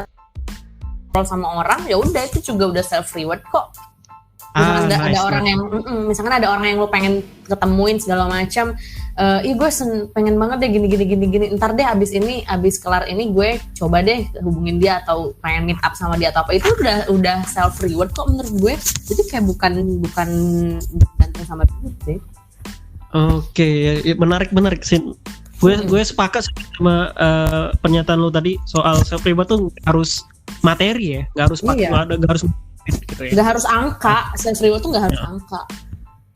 sama orang, ya udah itu juga udah self reward kok. Misalkan ada orang yang misalkan ada orang yang lo pengen ketemuin segala macam, gue pengen banget deh gini, ntar deh abis kelar ini gue coba deh hubungin dia atau pengen meet up sama dia atau apa, itu udah self reward kok menurut gue. Jadi kayak bukan gantung sama duit sih. Oke, menarik sih. Gue sepakat sama pernyataan lo tadi soal self reward tuh harus materi ya, nggak harus Iya. nggak harus gitu ya. Nggak harus angka, self reward tuh nggak harus angka.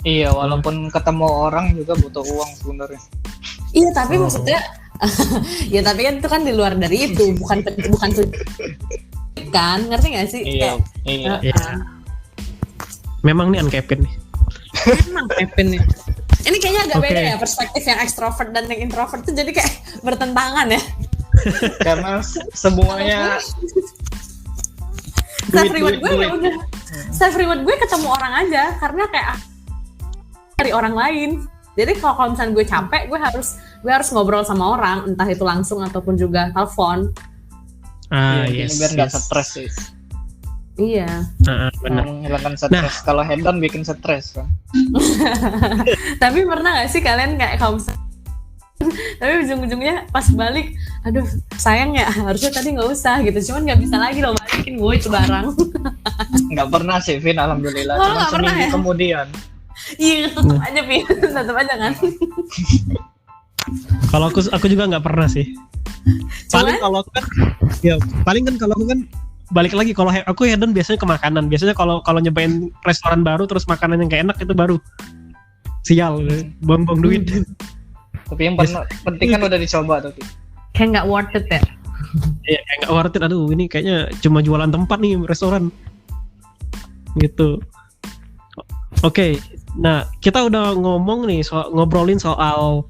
Iya, walaupun ketemu orang juga butuh uang sebenarnya. Iya, tapi maksudnya ya tapi kan itu kan di luar dari itu, bukan kan, ngerti nggak sih? Iya. Iya. Memang nih Kevin nih. Emang Kevin nih. Ini kayaknya agak Oke. beda ya perspektif yang ekstrovert dan yang introvert tuh jadi kayak bertentangan ya. Karena semuanya Self duit, reward gue duit. ya udah. Self reward gue ketemu orang aja karena kayak dari orang lain. Jadi kalau misalnya gue capek, gue harus ngobrol sama orang, entah itu langsung ataupun juga telepon. Iya, biar nggak stres sih. Iya. Benar. Menghilangkan stres. Kalau hedon bikin stres kan. Tapi pernah nggak sih kalian kayak kalau misalnya tapi ujung-ujungnya pas balik, aduh sayang ya harusnya tadi nggak usah gitu, cuman nggak bisa lagi loh balikin gue itu barang. Nggak pernah sih, Vin, alhamdulillah. Oh, Cuma nggak pernah seminggu ya? kemudian. Iya tetap aja Pi, tetap aja kan. Kalau aku juga nggak pernah sih. Paling Cuman- kalau aku kan, ya paling kan kalau aku kan balik lagi kalau aku hedon biasanya ke makanan. Biasanya kalau nyobain restoran baru terus makanan yang gak enak itu baru sial, buang-buang duit. Tapi yang penting kan udah dicoba tuh. Vin. Kayak nggak worth it ya. Iya, kayak nggak worth it. Aduh, ini kayaknya cuma jualan tempat nih restoran. Gitu. Oke, nah kita udah ngomong nih ngobrolin soal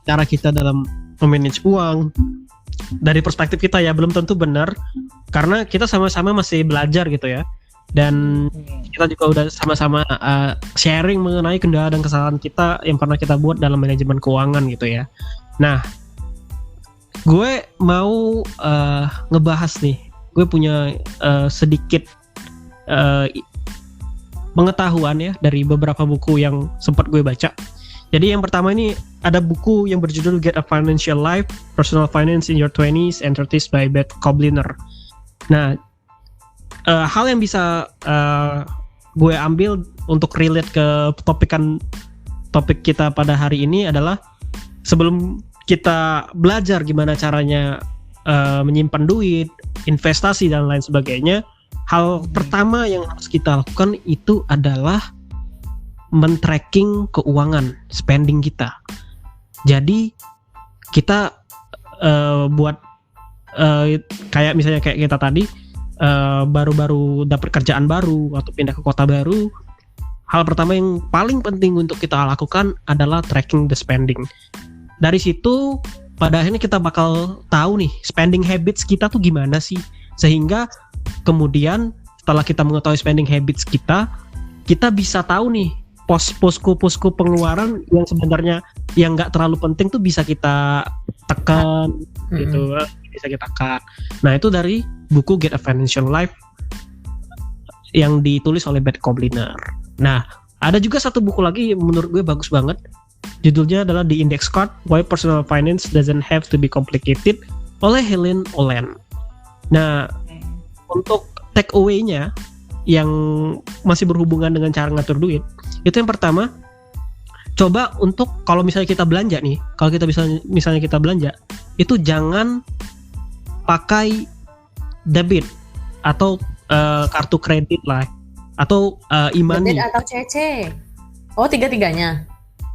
cara kita dalam memanage uang dari perspektif kita ya, belum tentu benar karena kita sama-sama masih belajar gitu ya, dan kita juga udah sama-sama sharing mengenai kendala dan kesalahan kita yang pernah kita buat dalam manajemen keuangan gitu ya. Nah, gue mau ngebahas nih, gue punya sedikit pengetahuan ya dari beberapa buku yang sempat gue baca. Jadi yang pertama ini ada buku yang berjudul Get a Financial Life, Personal Finance in Your 20s and 30s by Beth Kobliner. Nah, hal yang bisa gue ambil untuk relate ke topik kita pada hari ini adalah sebelum kita belajar gimana caranya menyimpan duit, investasi dan lain sebagainya, hal pertama yang harus kita lakukan itu adalah men-tracking keuangan, spending kita. Jadi kita buat kayak misalnya kayak kita tadi baru-baru dapat kerjaan baru atau pindah ke kota baru, hal pertama yang paling penting untuk kita lakukan adalah tracking the spending. Dari situ pada akhirnya kita bakal tahu nih spending habits kita tuh gimana sih, sehingga kemudian setelah kita mengetahui spending habits kita bisa tahu nih posko pengeluaran yang sebenarnya yang nggak terlalu penting tuh bisa kita tekan gitu, bisa kita cut. Nah itu dari buku Get a Financial Life yang ditulis oleh Beth Kobliner. Nah ada juga satu buku lagi yang menurut gue bagus banget, judulnya adalah The Index Card Why Personal Finance Doesn't Have to Be Complicated oleh Helen Olen. Nah untuk take away-nya yang masih berhubungan dengan cara ngatur duit, itu yang pertama, coba untuk kalau misalnya kita belanja nih, kalau kita misalnya kita belanja, itu jangan pakai debit atau kartu kredit lah, atau e-money. Debit atau CC? Oh, tiga-tiganya?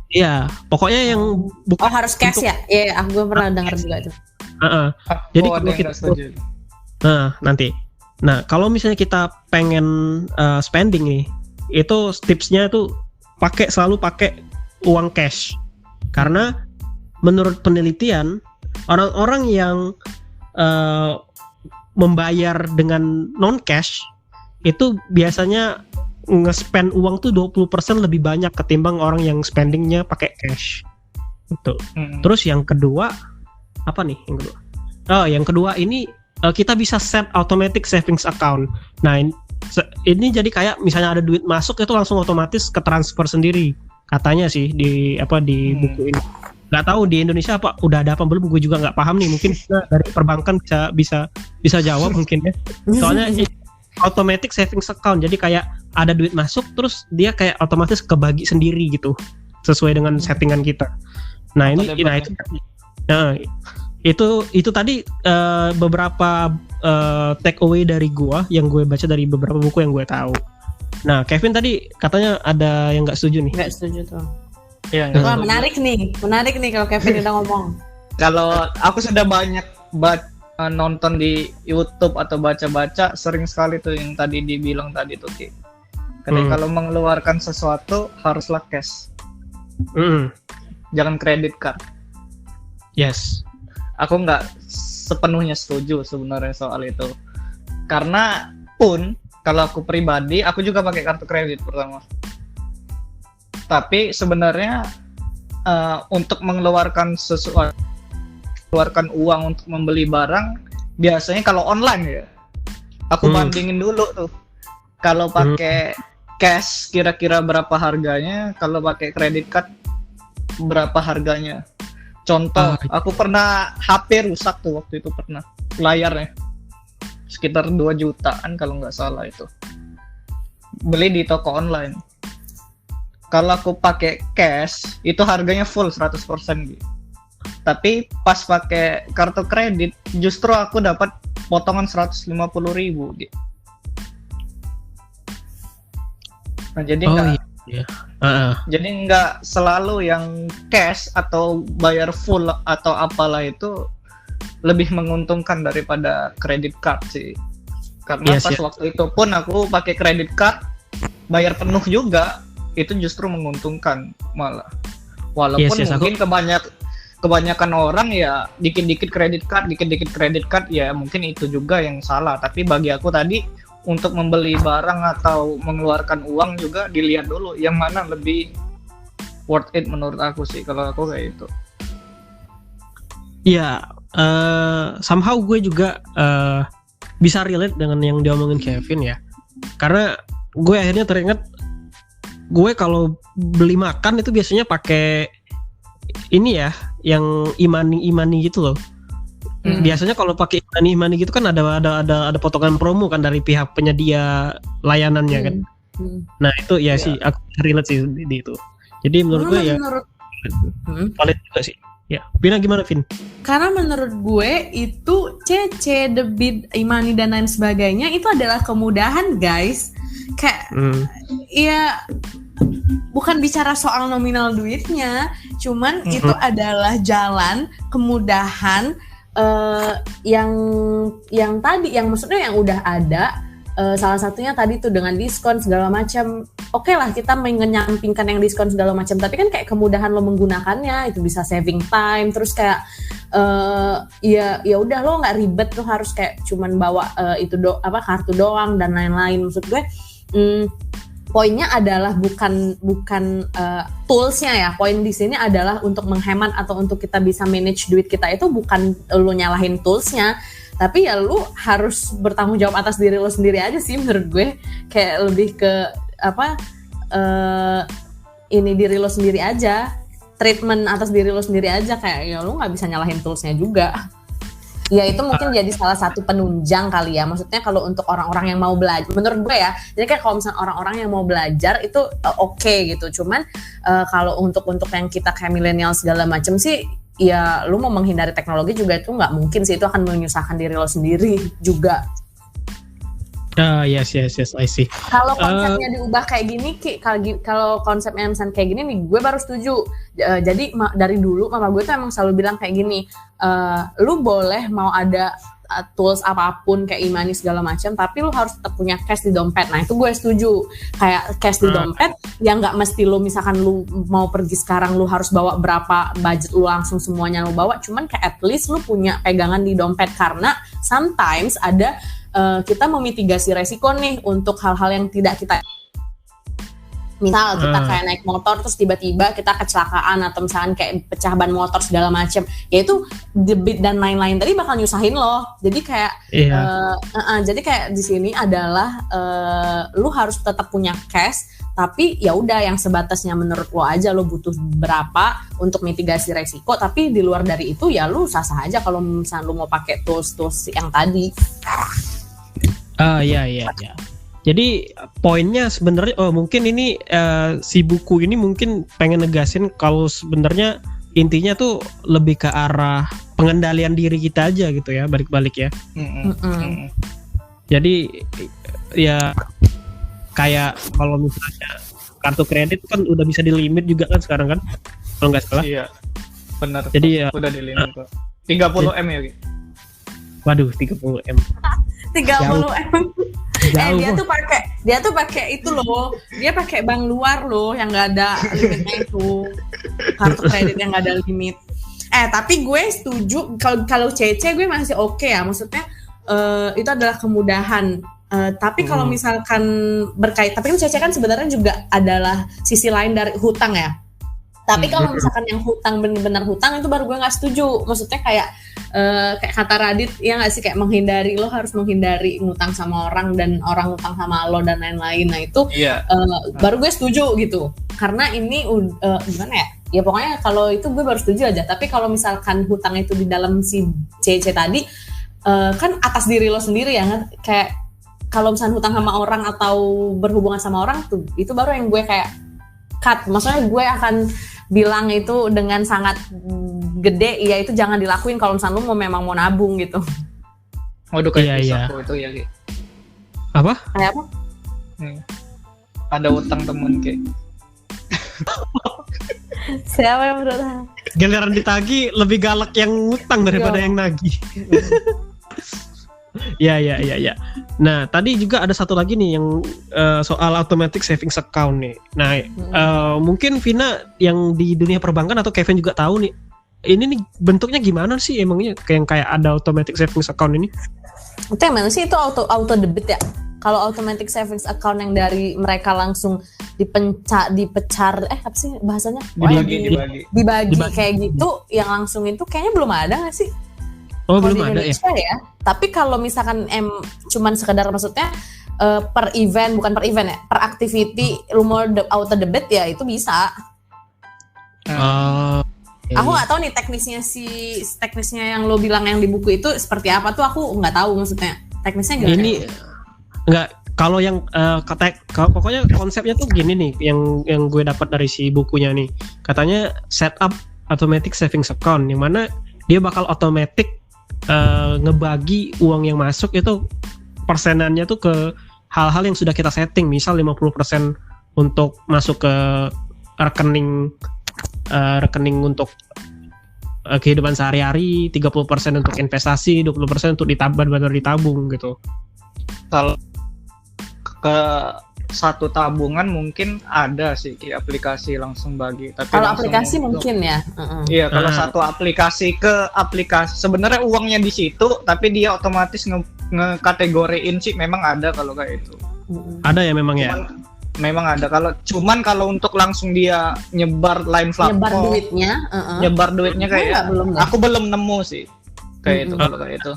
Iya, pokoknya yang bukan. Oh, harus cash ya? Iya, aku pernah dengar juga itu. Jadi ada kalau yang kita nggak setuju. nanti. Nah, kalau misalnya kita pengen spending nih, itu tipsnya tuh selalu pakai uang cash. Karena menurut penelitian, orang-orang yang membayar dengan non cash itu biasanya nge-spend uang tuh 20% lebih banyak ketimbang orang yang spendingnya pakai cash. Gitu. Terus yang kedua apa nih yang kedua? Oh, yang kedua ini kita bisa set automatic savings account. Nah, ini jadi kayak misalnya ada duit masuk itu langsung otomatis ke transfer sendiri. Katanya sih di buku ini. Nggak tahu di Indonesia apa udah ada apa belum, gue juga nggak paham nih. Mungkin dari perbankan bisa jawab mungkin ya. Soalnya automatic savings account. Jadi kayak ada duit masuk terus dia kayak otomatis kebagi sendiri gitu. Sesuai dengan settingan kita. Nah Atau ini, debat nah ya? itu, nah, itu tadi beberapa take away dari gua yang gue baca dari beberapa buku yang gue tahu. Nah Kevin tadi katanya ada yang nggak setuju nih. Nggak setuju tuh. Iya, nggak Wah, setuju. menarik nih kalau Kevin udah ngomong. Kalau aku sudah banyak nonton di YouTube atau baca-baca, sering sekali tuh yang tadi dibilang tadi tuh Ki. Ketika kalau mengeluarkan sesuatu haruslah cash, jangan credit card. Yes. Aku nggak sepenuhnya setuju sebenarnya soal itu. Karena pun kalau aku pribadi, aku juga pakai kartu kredit pertama. Tapi sebenarnya untuk mengeluarkan sesuatu, keluarkan uang untuk membeli barang, biasanya kalau online ya, aku bandingin dulu tuh. Kalau pakai cash kira-kira berapa harganya, kalau pakai credit card berapa harganya. Contoh, aku pernah HP rusak tuh waktu itu, pernah layarnya sekitar 2 jutaan kalau nggak salah itu. Beli di toko online. Kalau aku pakai cash itu harganya full 100% gitu. Tapi pas pakai kartu kredit justru aku dapat potongan 150.000 gitu. Nah, jadi jadi nggak selalu yang cash atau bayar full atau apalah itu lebih menguntungkan daripada credit card sih. Karena pas waktu itu pun aku pakai credit card bayar penuh juga, itu justru menguntungkan malah. Walaupun mungkin kebanyakan orang ya dikit-dikit kredit card ya mungkin itu juga yang salah. Tapi bagi aku tadi untuk membeli barang atau mengeluarkan uang juga dilihat dulu yang mana lebih worth it menurut aku sih, kalau aku kayak itu. Iya, somehow gue juga bisa relate dengan yang diomongin Kevin ya. Karena gue akhirnya teringat, gue kalau beli makan itu biasanya pakai ini ya, yang imani gitu loh. Biasanya kalau pakai imani gitu kan ada potongan promo kan dari pihak penyedia layanannya kan. Nah itu ya sih, aku relate sih di itu. Jadi menurut gue ya valid juga sih. Ya, Vina gimana Vin? Karena menurut gue itu CC, debit, imani dan lain sebagainya itu adalah kemudahan guys. Kayak ya bukan bicara soal nominal duitnya, cuman itu adalah jalan kemudahan yang tadi, yang maksudnya yang udah ada. Salah satunya tadi tuh dengan diskon segala macam. Oke lah kita mengenyampingkan yang diskon segala macam, tapi kan kayak kemudahan lo menggunakannya itu bisa saving time. Terus kayak ya udah lo nggak ribet, lo harus kayak cuman bawa kartu doang dan lain-lain. Maksud gue poinnya adalah bukan toolsnya ya. Poin di sini adalah untuk menghemat atau untuk kita bisa manage duit kita, itu bukan lo nyalahin toolsnya, tapi ya lu harus bertanggung jawab atas diri lo sendiri aja sih menurut gue. Kayak lebih ke ini diri lo sendiri aja, treatment atas diri lo sendiri aja. Kayak ya lu nggak bisa nyalahin toolsnya juga. Ya itu mungkin jadi salah satu penunjang kali ya. Maksudnya kalau untuk orang-orang yang mau belajar, menurut gue ya, jadi kayak kalau misalnya orang-orang yang mau belajar itu oke gitu. Cuman kalau untuk yang kita kayak milenial segala macam sih, ya lu mau menghindari teknologi juga itu nggak mungkin sih. Itu akan menyusahkan diri lo sendiri juga. Yes, I see. Kalau konsepnya diubah kayak gini, kalau konsepnya misalnya kayak gini nih, gue baru setuju. Jadi dari dulu mama gue tuh emang selalu bilang kayak gini, lu boleh mau ada tools apapun kayak imani segala macam, tapi lu harus tetap punya cash di dompet. Nah itu gue setuju. Kayak cash di dompet, ya nggak mesti lu misalkan lu mau pergi sekarang lu harus bawa berapa budget lu langsung semuanya lu bawa. Cuman kayak at least lu punya pegangan di dompet, karena sometimes ada kita memitigasi resiko nih untuk hal-hal yang tidak kita, misal kita kayak naik motor terus tiba-tiba kita kecelakaan atau misalkan kayak pecah ban motor segala macem, yaitu debit dan lain-lain tadi bakal nyusahin lo. Jadi kayak jadi kayak di sini adalah lu harus tetap punya cash, tapi ya udah yang sebatasnya menurut lo aja, lo butuh berapa untuk mitigasi resiko. Tapi di luar dari itu ya lu sah-sah aja kalau misalnya lu mau pakai tools yang tadi. Iya. Jadi poinnya sebenarnya mungkin ini si buku ini mungkin pengen negasin kalau sebenarnya intinya tuh lebih ke arah pengendalian diri kita aja gitu ya, balik-balik ya. Jadi ya kayak kalau misalnya kartu kredit kan udah bisa di limit juga kan sekarang kan, kalau nggak salah. Iya, benar. Jadi ya, udah di limit kok. 30 M ya, Ki? waduh 30 M. 30 M. Jauh. Dia tuh pakai itu loh. Dia pakai bank luar loh yang nggak ada limitnya itu. Kartu kredit yang nggak ada limit. Tapi gue setuju kalau CC gue masih oke ya. Maksudnya itu adalah kemudahan. Tapi kalau misalkan tapi kan CC kan sebenarnya juga adalah sisi lain dari hutang ya. Tapi kalau misalkan yang hutang benar-benar hutang itu baru gue nggak setuju. Maksudnya kayak kata Radit ya nggak sih, kayak lo harus menghindari ngutang sama orang dan orang ngutang sama lo dan lain-lain. Nah itu baru gue setuju gitu. Karena ini gimana ya? Ya pokoknya kalau itu gue baru setuju aja. Tapi kalau misalkan hutang itu di dalam si CC tadi kan atas diri lo sendiri ya kan? Kayak kalau misalnya hutang sama orang atau berhubungan sama orang tuh itu baru yang gue kayak cut. Maksudnya gue akan bilang itu dengan sangat gede, ya itu jangan dilakuin kalau misalnya lu memang mau nabung gitu. Waduh, kayak aku itu ya, Ki. Apa? Kayak apa? Ada utang temen, Ki. Siapa yang berusaha? Giliran ditagih lebih galak yang ngutang daripada yang nagih. Ya. Nah, tadi juga ada satu lagi nih yang soal automatic savings account nih. Nah, mungkin Vina yang di dunia perbankan atau Kevin juga tahu nih. Ini nih bentuknya gimana sih emangnya kayak ada automatic savings account ini? Itu yang mana sih, itu auto debit ya? Kalau automatic savings account yang dari mereka langsung dipecar apa sih bahasanya? Dibagi kayak gitu, yang langsung itu kayaknya belum ada nggak sih? Oh, belum ada ya? Tapi kalau misalkan cuman sekedar maksudnya per event, bukan per event ya, per activity lu mau auto debit ya itu bisa. Aku nggak tahu nih teknisnya yang lo bilang yang di buku itu seperti apa tuh, aku nggak tahu maksudnya teknisnya gimana. Ini nggak, kalau yang pokoknya konsepnya tuh gini nih, yang gue dapat dari si bukunya nih, katanya setup automatic savings account, yang mana dia bakal otomatis ngebagi uang yang masuk itu persenannya tuh ke hal-hal yang sudah kita setting. Misal 50% untuk masuk ke rekening untuk kehidupan sehari-hari, 30% untuk investasi, 20% untuk ditabung gitu. Kalau ke satu tabungan mungkin ada sih di aplikasi langsung bagi. Tapi kalau aplikasi mungkin ya. Iya, kalau satu aplikasi ke aplikasi sebenarnya uangnya di situ, tapi dia otomatis ngekategoriin sih, memang ada kalau kayak itu. Ada ya memang ya. Memang ada. Kalau untuk langsung dia nyebar line platform, nyebar duitnya kayak aku belum nemu sih kayak itu kalau kayak itu.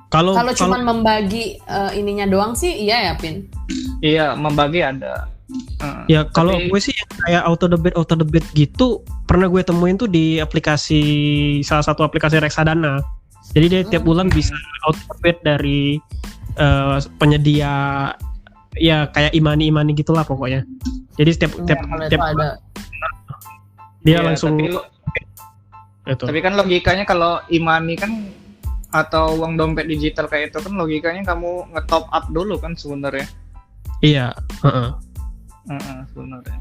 Kalau cuman membagi ininya doang sih iya ya, Pin. Iya, membagi ada. Ya kalau gue sih kayak auto debit gitu pernah gue temuin tuh di salah satu aplikasi reksadana. Jadi dia tiap bulan bisa auto debit dari penyedia, ya kayak imani gitulah pokoknya. Jadi setiap bulan dia langsung. Tapi kan logikanya kalau imani kan atau uang dompet digital kayak itu kan logikanya kamu nge-top up dulu kan sebenarnya. Iya, sebenarnya.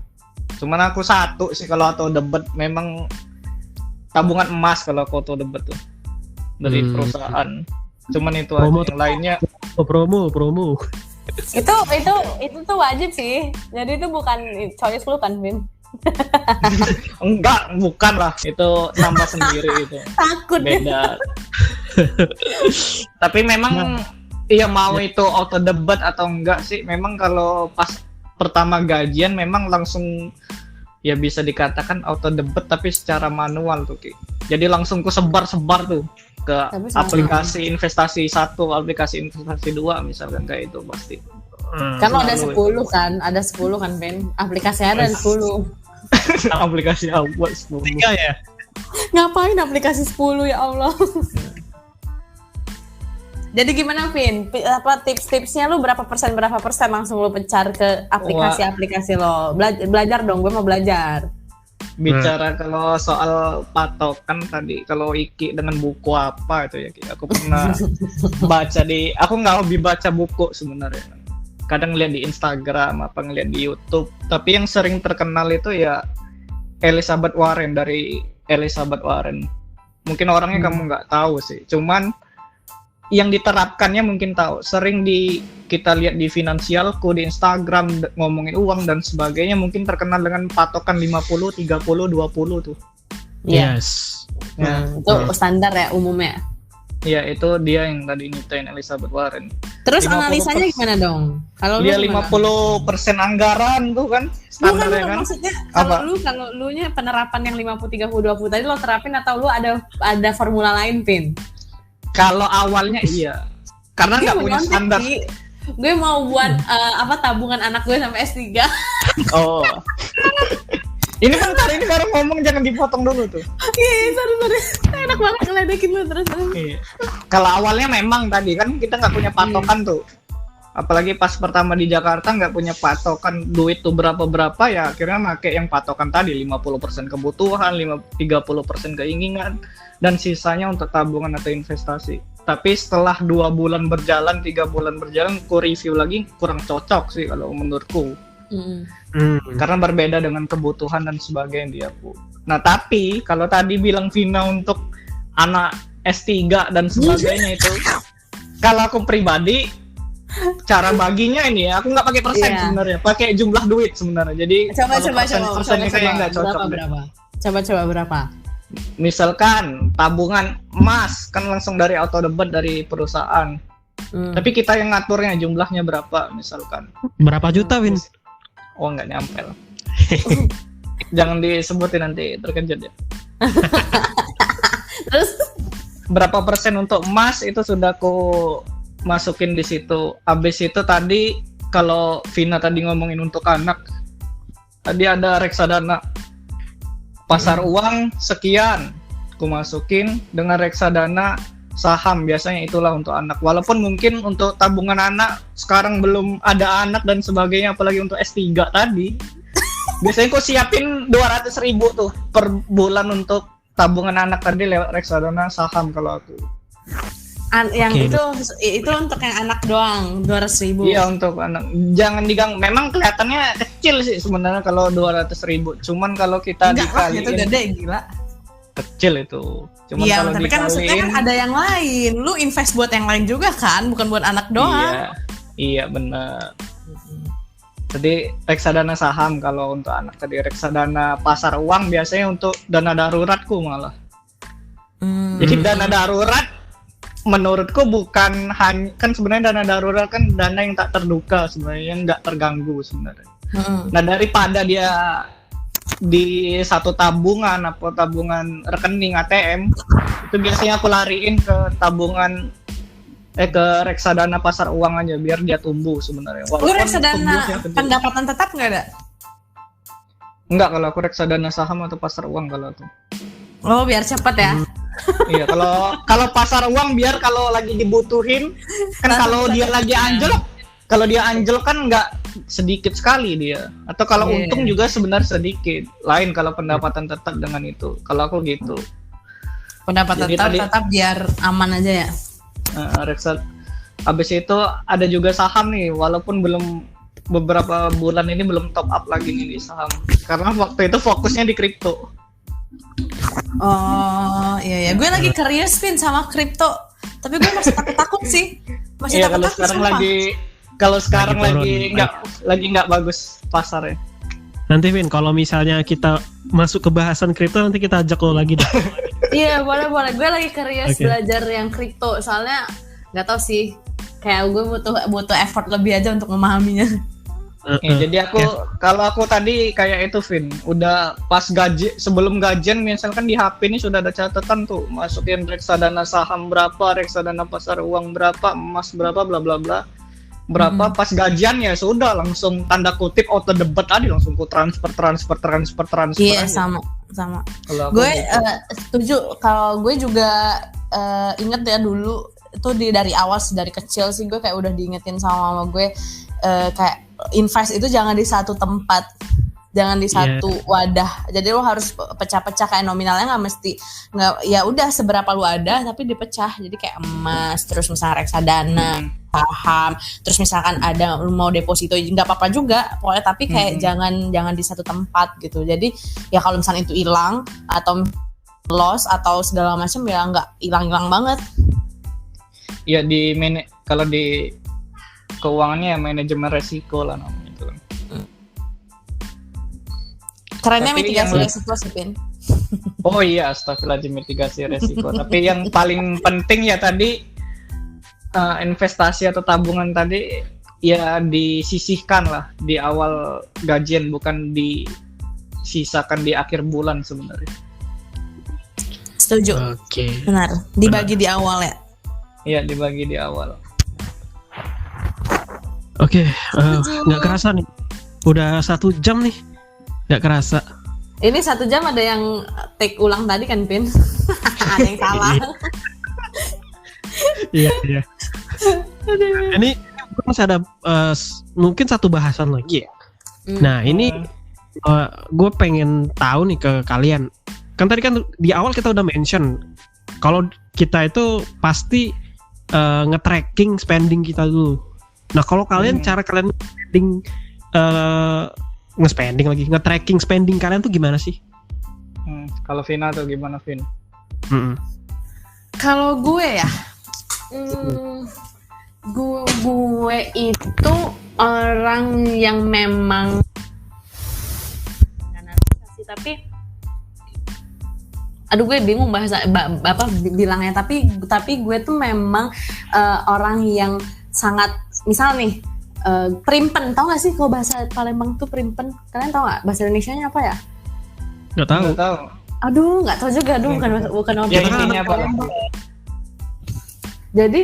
Cuman aku satu sih kalau auto debit, memang tabungan emas kalau aku auto debit tuh dari perusahaan. Cuman itu promo aja, yang lainnya promo. Itu tuh wajib sih. Jadi itu bukan choice lu kan, Vin? Enggak, bukan lah. Itu nambah sendiri itu. Takut beda. Tapi memang iya mau itu auto debit atau enggak sih, memang kalau pas pertama gajian memang langsung ya bisa dikatakan auto debit tapi secara manual tuh, Ki. Jadi langsung ku sebar tuh ke aplikasi investasi 1, aplikasi investasi 2 misalkan kayak itu pasti. Kan ada 10 kan, Ben. Aplikasi ada 10. Aplikasi buat 10. Ya. Ngapain aplikasi 10 ya Allah. Jadi gimana, Vin? Apa tips-tipsnya lu berapa persen langsung lu pencar ke aplikasi-aplikasi lo? Belajar dong, gue mau belajar. Bicara kalau soal patokan tadi, kalau Iki dengan buku apa itu ya, Ki? Aku pernah baca aku nggak hobi baca buku sebenarnya. Kadang lihat di Instagram, apa ngeliat di YouTube. Tapi yang sering terkenal itu ya Elizabeth Warren, dari Elizabeth Warren. Mungkin orangnya kamu nggak tahu sih, cuman yang diterapkannya mungkin tahu. Sering kita lihat di Finansialku, di Instagram ngomongin uang dan sebagainya, mungkin terkenal dengan patokan 50 30 20 tuh. Iya. Yes. Ya, Itu standar ya umumnya. ya itu dia yang tadi nyiptain Elizabeth Warren. Terus 50%. analisanya gimana dong? Kalau Dia lu gimana? 50% anggaran tuh kan standarnya kan. Maksudnya Apa? kalau lu nya penerapan yang 50 30 20 tadi lo terapin atau lu ada formula lain, Pin? Kalau awalnya iya. Karena nggak punya standar. Gue mau buat tabungan anak gue sampai S3. Oh. Ini baru ngomong, jangan dipotong dulu tuh. Iya, sorry. Enak banget ngeledekin lu terus. Iya. Kalau awalnya memang tadi kan kita nggak punya patokan tuh. Apalagi pas pertama di Jakarta nggak punya patokan duit tuh berapa ya, akhirnya pakai yang patokan tadi 50% kebutuhan, 30% keinginan, dan sisanya untuk tabungan atau investasi. Tapi setelah 2 bulan berjalan, 3 bulan berjalan, aku review lagi kurang cocok sih kalau menurutku. Karena berbeda dengan kebutuhan dan sebagainya dia, Bu. Nah, tapi kalau tadi bilang Vina untuk anak S3 dan sebagainya itu, kalau aku pribadi cara baginya ini ya, aku nggak pakai persen sebenarnya, pakai jumlah duit sebenarnya. Jadi coba persennya kayak nggak cocok. Coba berapa? Misalkan tabungan emas kan langsung dari auto debit dari perusahaan. Tapi kita yang ngaturnya jumlahnya berapa misalkan. Berapa juta, Win? Oh, nggak nyampe lah. Jangan disebutin nanti terkejut ya. Terus berapa persen untuk emas itu sudah aku masukin di situ. Habis itu tadi kalau Vina tadi ngomongin untuk anak, tadi ada reksadana pasar uang sekian, aku masukin dengan reksadana saham, biasanya itulah untuk anak. Walaupun mungkin untuk tabungan anak sekarang belum ada anak dan sebagainya, apalagi untuk S3 tadi. Biasanya aku siapin 200.000 tuh per bulan untuk tabungan anak tadi lewat reksadana saham kalau aku. Yang itu untuk yang anak doang 200.000. Iya, untuk anak. Jangan digang. Memang kelihatannya kecil sih sebenarnya kalau 200.000. Cuman kalau kita dikaliin itu gede, gila. Kecil itu. Cuman Iya, kalau tapi kan maksudnya kan ada yang lain. Lu invest buat yang lain juga kan, bukan buat anak doang. Iya benar. Jadi reksadana saham kalau untuk anak, tadi reksadana pasar uang biasanya untuk dana daruratku malah. Jadi dana darurat menurutku bukan hanya, kan sebenarnya dana darurat kan dana yang tak terduga sebenarnya, yang nggak terganggu sebenarnya. Nah, daripada dia di satu tabungan atau tabungan rekening ATM, itu biasanya aku lariin ke tabungan ke reksadana pasar uang aja biar dia tumbuh sebenarnya. Lu reksadana pendapatan tetap nggak ada? Enggak, kalau aku reksadana saham atau pasar uang kalau aku. Oh, biar cepet ya. Iya, kalau pasar uang biar kalau lagi dibutuhin kan, kalau dia lagi anjlok kan nggak sedikit sekali dia, atau kalau untung juga sebenarnya sedikit. Lain kalau pendapatan tetap dengan itu. Kalau aku gitu. Pendapatan tetap biar aman aja ya. Habis itu ada juga saham nih, walaupun belum beberapa bulan ini belum top up lagi nih di saham, karena waktu itu fokusnya di kripto. Oh iya, gue lagi curious Pin sama kripto, tapi gue masih takut sih. Masih takut kalau sekarang lagi nggak bagus pasarnya. Nanti Vin, kalau misalnya kita masuk ke bahasan kripto, nanti kita ajak lo lagi deh. Iya, boleh. Gue lagi curious belajar yang kripto, soalnya nggak tahu sih, kayak gue butuh effort lebih aja untuk memahaminya. Jadi kalau aku tadi kayak itu Vin, udah pas sebelum gajian misalkan di HP ini sudah ada catatan tuh, masukin reksadana saham berapa, reksadana pasar uang berapa, emas berapa, bla bla bla berapa. Pas gajian ya sudah langsung tanda kutip auto debit tadi, langsung ku transfer. Iya, sama. Gue setuju. Kalau gue juga inget ya dulu itu dari awal dari kecil sih gue kayak udah diingetin sama mama gue, kayak invest itu jangan di satu tempat. jangan di satu wadah. Jadi lo harus pecah-pecah, kayak nominalnya nggak mesti nggak, ya udah seberapa lu ada tapi dipecah. Jadi kayak emas, terus misalnya reksadana, saham, terus misalkan ada lu mau deposito nggak apa-apa juga pokoknya, tapi kayak jangan di satu tempat gitu. Jadi ya kalau misalnya itu hilang atau loss atau segala macam ya nggak hilang banget. Ya kalau di keuangannya ya manajemen resiko lah namanya itu. Kerennya Tapi mitigasi yang- resiko sih, Pin. Oh iya, astagfirullahaladzim, mitigasi resiko. Tapi yang paling penting ya tadi investasi atau tabungan tadi ya disisihkan lah di awal gajian, bukan disisakan di akhir bulan sebenarnya. Setuju. Oke. Benar. Dibagi di awal ya. Iya, dibagi di awal. Oke, nggak kerasa nih. Udah 1 jam nih. Nggak kerasa. Ini 1 jam ada yang take ulang tadi kan, Pin? Ada yang salah. Iya. Ini masih ada mungkin satu bahasan lagi ya. Nah, ini gue pengen tahu nih ke kalian. Kan tadi kan di awal kita udah mention kalau kita itu pasti nge-tracking spending kita dulu. Nah, kalau kalian cara kalian spending nge-tracking spending kalian tuh gimana sih? Kalau Vina tuh gimana, Vin? Kalau gue ya, gue itu orang yang memang analisasi, tapi aduh gue bingung bahasa apa bilangnya, tapi gue tuh memang orang yang sangat, misal nih primpen, tau gak sih kalau bahasa Palembang tuh primpen? Kalian tau gak bahasa Indonesianya apa ya? Nggak tahu. Nggak tahu. Aduh, nggak tahu juga, bukan orang Ya Palembang. intinya apa? Jadi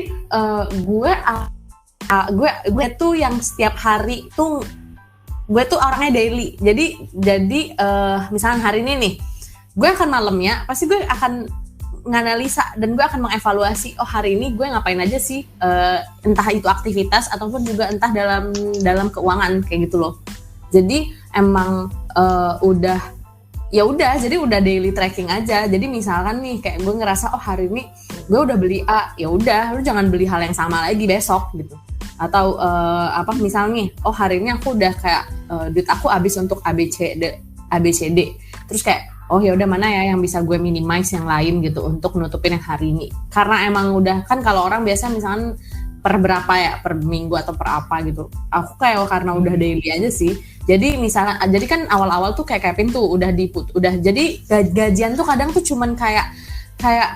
gue tuh yang setiap hari tuh, gue tuh orangnya daily. Jadi misalnya hari ini nih, gue akan malamnya pasti gue akan nganalisa dan gue akan mengevaluasi, oh hari ini gue ngapain aja sih, entah itu aktivitas ataupun juga entah dalam keuangan kayak gitu loh. Jadi emang jadi udah daily tracking aja. Jadi misalkan nih kayak gue ngerasa, oh hari ini gue udah beli A, ya udah lu jangan beli hal yang sama lagi besok gitu. Atau misalnya nih, oh hari ini aku udah kayak duit aku habis untuk ABCD. Terus kayak oh ya udah mana ya yang bisa gue minimize yang lain gitu untuk nutupin yang hari ini. Karena emang udah kan, kalau orang biasa misalkan per berapa ya, per minggu atau per apa gitu. Aku kayak karena udah daily aja sih. Jadi misalnya, jadi kan awal-awal tuh kayak Kevin tuh udah jadi gajian tuh kadang tuh cuman kayak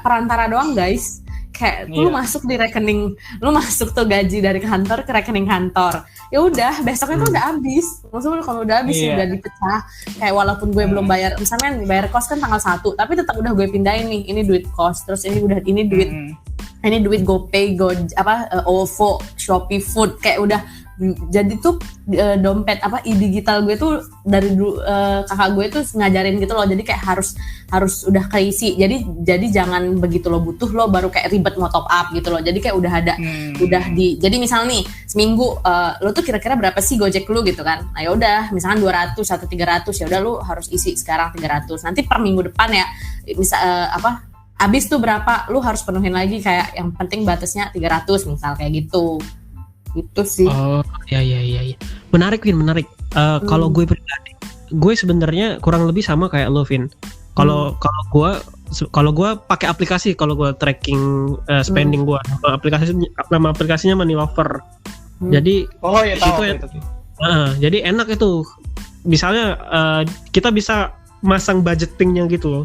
perantara doang guys. Kayak lu masuk di rekening, lu masuk tuh gaji dari kantor ke rekening kantor. Ya udah, besoknya tuh udah habis. Maksudnya kalau udah habis udah dipecah. Kayak walaupun gue belum bayar, misalnya bayar kos kan tanggal 1, tapi tetap udah gue pindahin nih. Ini duit kos, terus ini duit GoPay, OVO, Shopee Food, kayak udah. Jadi tuh dompet digital gue tuh dari dulu kakak gue tuh ngajarin gitu loh. Jadi kayak harus udah keisi. Jadi jangan begitu lo butuh lo baru kayak ribet mau top up gitu loh. Jadi kayak udah ada jadi misalnya nih seminggu lo tuh kira-kira berapa sih Gojek lu gitu kan. Nah ya udah misalkan 200 atau 300, ya udah lo harus isi sekarang 300. Nanti per minggu depan ya bisa habis tuh berapa lu harus penuhin lagi, kayak yang penting batasnya 300 misal kayak gitu. Itu sih. Oh iya. Menarik Vin, menarik. Kalau gue pribadi, gue sebenarnya kurang lebih sama kayak lo Vin. Kalau gue pakai aplikasi, kalau gue tracking spending gue, nama aplikasinya Moneylover. Jadi jadi enak itu. Misalnya kita bisa masang budgetingnya gitu loh.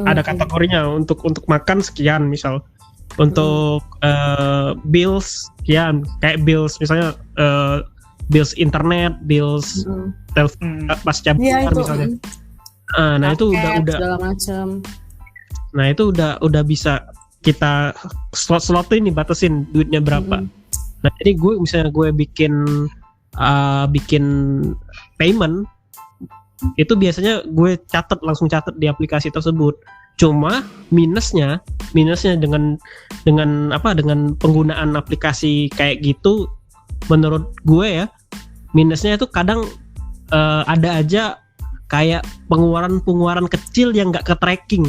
Ada kategorinya untuk makan sekian misal. Untuk bills sekian, kayak bills misalnya bills internet, bills telepon pasca bayar misalnya. Nah itu udah segala macam. Nah itu udah bisa kita slotin nih, batasin duitnya berapa. Nah jadi gue bikin payment itu biasanya gue langsung catat di aplikasi tersebut. Cuma minusnya dengan penggunaan aplikasi kayak gitu, menurut gue ya, minusnya itu kadang ada aja kayak pengeluaran kecil yang nggak ke tracking,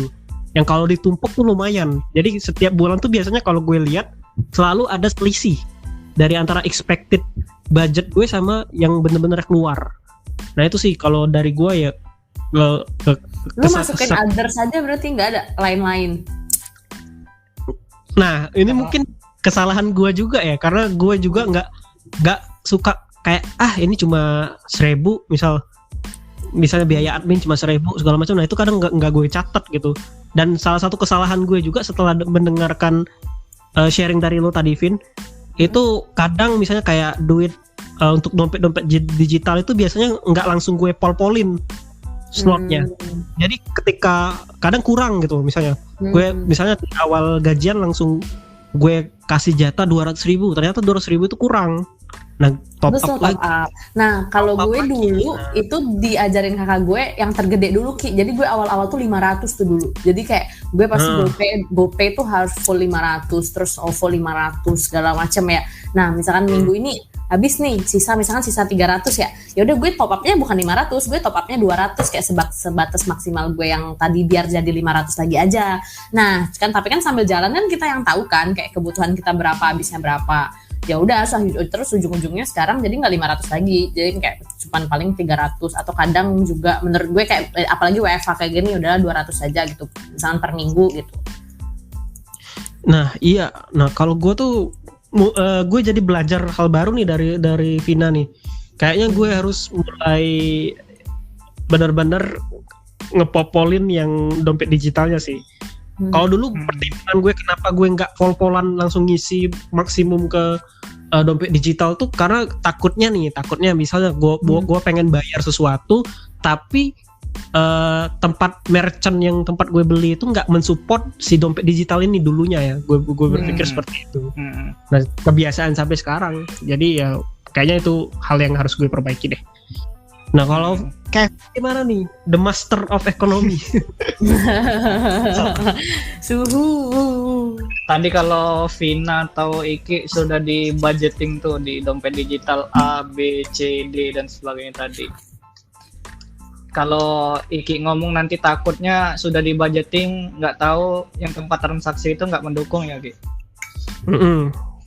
yang kalau ditumpuk tuh lumayan. Jadi setiap bulan tuh biasanya kalau gue lihat selalu ada selisih dari antara expected budget gue sama yang bener-bener keluar. Nah itu sih kalau dari gue ya. Lu masukin others saja berarti nggak ada lain-lain. Nah ini mungkin kesalahan gue juga ya, karena gue juga nggak suka kayak ini cuma 1.000 misalnya biaya admin cuma 1.000 segala macam. Nah itu kadang nggak gue catat gitu. Dan salah satu kesalahan gue juga setelah mendengarkan sharing dari lo tadi, Vin, itu kadang misalnya kayak duit untuk dompet digital itu biasanya nggak langsung gue pol-polin slotnya. Jadi ketika kadang kurang gitu, misalnya gue misalnya di awal gajian langsung gue kasih jatah 200.000, ternyata 200.000 itu kurang. Nah top up lagi. Nah kalau gue dulu itu diajarin kakak gue yang tergede dulu Ki. Jadi gue awal-awal tuh 500 tuh dulu. Jadi kayak gue pasti GoPay tuh harus full 500, terus OVO 500 segala macam ya. Nah misalkan minggu ini habis nih misalkan sisa 300 ya. Ya udah gue top upnya bukan 500, gue top upnya 200 kayak sebatas maksimal gue yang tadi biar jadi 500 lagi aja. Nah kan tapi kan sambil jalan kan kita yang tahu kan kayak kebutuhan kita berapa, habisnya berapa. Ya udah terus ujung-ujungnya sekarang jadi nggak 500 lagi, jadi kayak cuma paling 300 atau kadang juga menurut gue kayak apalagi WFH kayak gini udahlah 200 saja gitu misalkan per minggu gitu. Nah iya, nah kalau gue tuh gue jadi belajar hal baru nih dari Vina nih. Kayaknya gue harus mulai benar-benar ngepopolin yang dompet digitalnya sih. Kalau dulu pertimbangan gue kenapa gue nggak pol-polan langsung ngisi maksimum ke dompet digital tuh karena takutnya misalnya gue pengen bayar sesuatu tapi tempat merchant yang tempat gue beli itu nggak mensupport si dompet digital ini dulunya ya. Gue berpikir seperti itu. Nah kebiasaan sampai sekarang. Jadi ya kayaknya itu hal yang harus gue perbaiki deh. Nah kalau Kev gimana nih, the master of economy? Suhu. Tadi kalau Vina atau Iki sudah di budgeting tuh di dompet digital A, B, C, D dan sebagainya tadi. Kalau Iki ngomong nanti takutnya sudah di budgeting, nggak tahu yang tempat transaksi itu nggak mendukung ya Ki.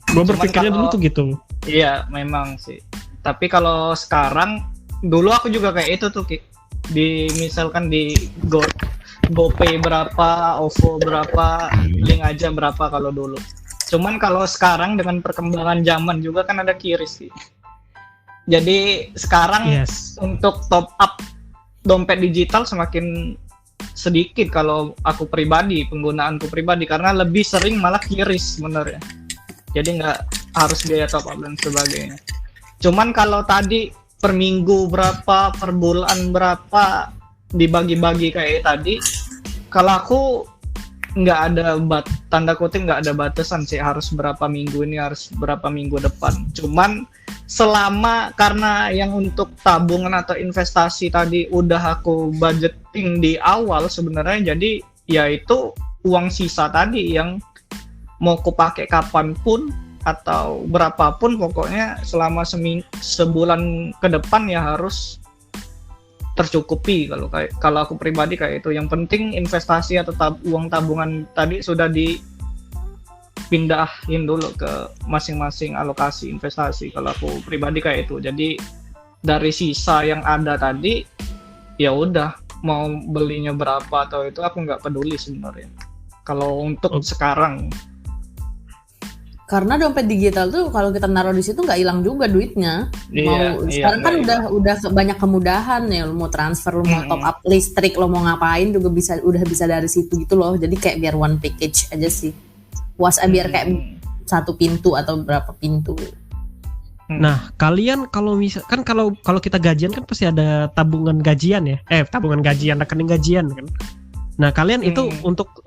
Gue berpikirnya dulu tuh gitu. Iya memang sih. Tapi kalau sekarang dulu aku juga kayak itu tuh Ki. Misalkan di GoPay berapa, OVO berapa, link aja berapa kalau dulu. Cuman kalau sekarang dengan perkembangan zaman juga kan ada QRIS sih. Jadi sekarang untuk top up dompet digital semakin sedikit kalau aku pribadi, penggunaanku pribadi, karena lebih sering malah QRIS sebenarnya. Jadi nggak harus biaya top up dan sebagainya. Cuman kalau tadi per minggu berapa, per bulan berapa, dibagi-bagi kayak tadi, kalau aku nggak ada tanda kutip nggak ada batasan sih harus berapa minggu ini, harus berapa minggu depan. Cuman selama karena yang untuk tabungan atau investasi tadi udah aku budgeting di awal sebenarnya, jadi ya itu uang sisa tadi yang mau aku pakai kapanpun atau berapapun, pokoknya selama sebulan ke depan ya harus tercukupi. Kalau aku pribadi kayak itu. Yang penting investasi atau uang tabungan tadi sudah dipindahin dulu ke masing-masing alokasi investasi. Kalau aku pribadi kayak itu. Jadi dari sisa yang ada tadi ya udah mau belinya berapa atau itu aku nggak peduli sebenarnya. Kalau untuk sekarang. Karena dompet digital tuh kalau kita naruh di situ nggak hilang juga duitnya. Sekarang kan udah banyak kemudahan ya, lo mau transfer, lo mau top up listrik, lo mau ngapain juga udah bisa dari situ gitu loh. Jadi kayak biar one package aja sih. Biar kayak satu pintu atau berapa pintu. Nah, kalian kalau misalkan kalau kita gajian kan pasti ada tabungan gajian ya. Tabungan gajian, rekening gajian kan. Nah, kalian itu untuk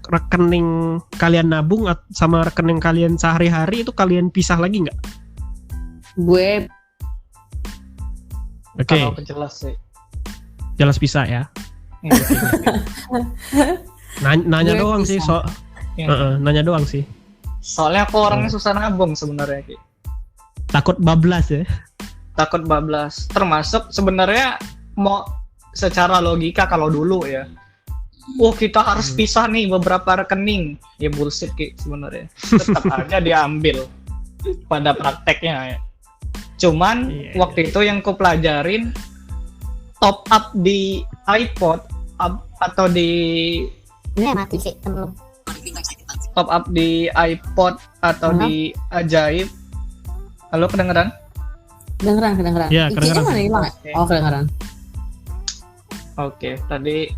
rekening kalian nabung sama rekening kalian sehari-hari itu kalian pisah lagi nggak? Gue kalau jelas sih. Jelas pisah ya. Nanya doang sih, nanya doang sih. Soalnya aku orangnya susah nabung sebenarnya, Ki. Takut bablas ya. takut bablas. Termasuk sebenarnya mau secara logika kalau dulu ya, kita harus pisah nih beberapa rekening, ya bullshit Ki sebenarnya. Tetap aja diambil pada prakteknya ya. Cuman waktu itu yang ku pelajarin, top up di iPod atau di mati sih temen lu. top up di iPod atau di Ajaib. Halo, kedengeran? Kedengeran. Iya, IG-nya kedengeran. mana hilang? Oke. Oh, kedengeran. Oke, tadi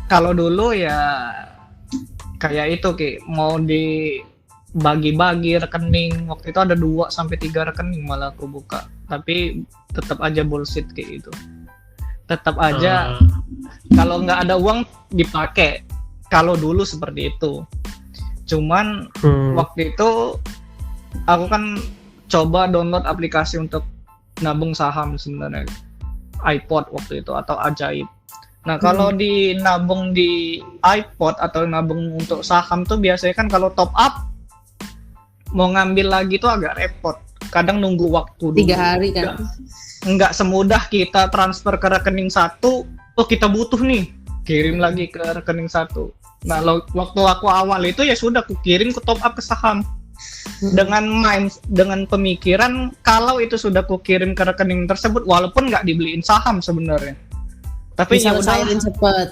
kalau dulu ya kayak itu Ki, mau dibagi-bagi rekening. Waktu itu ada 2 sampai 3 rekening malah aku buka. Tapi tetap aja bullshit kayak gitu. Tetap aja kalau nggak ada uang dipakai. Kalau dulu seperti itu. Cuman waktu itu aku kan coba download aplikasi untuk nabung saham sebenarnya, iPod waktu itu atau Ajaib. Nah kalau di nabung di iPod atau nabung untuk saham tuh biasanya kan kalau top up mau ngambil lagi tuh agak repot. Kadang nunggu waktu 3 hari kan. Nggak semudah kita transfer ke rekening satu. Oh kita butuh nih, kirim lagi ke rekening satu. Nah waktu aku awal itu ya sudah aku kirim ke top up ke saham. Dengan pemikiran kalau itu sudah kukirim ke rekening tersebut walaupun nggak dibeliin saham sebenarnya, tapi Bisa ya udah selesaiin cepet.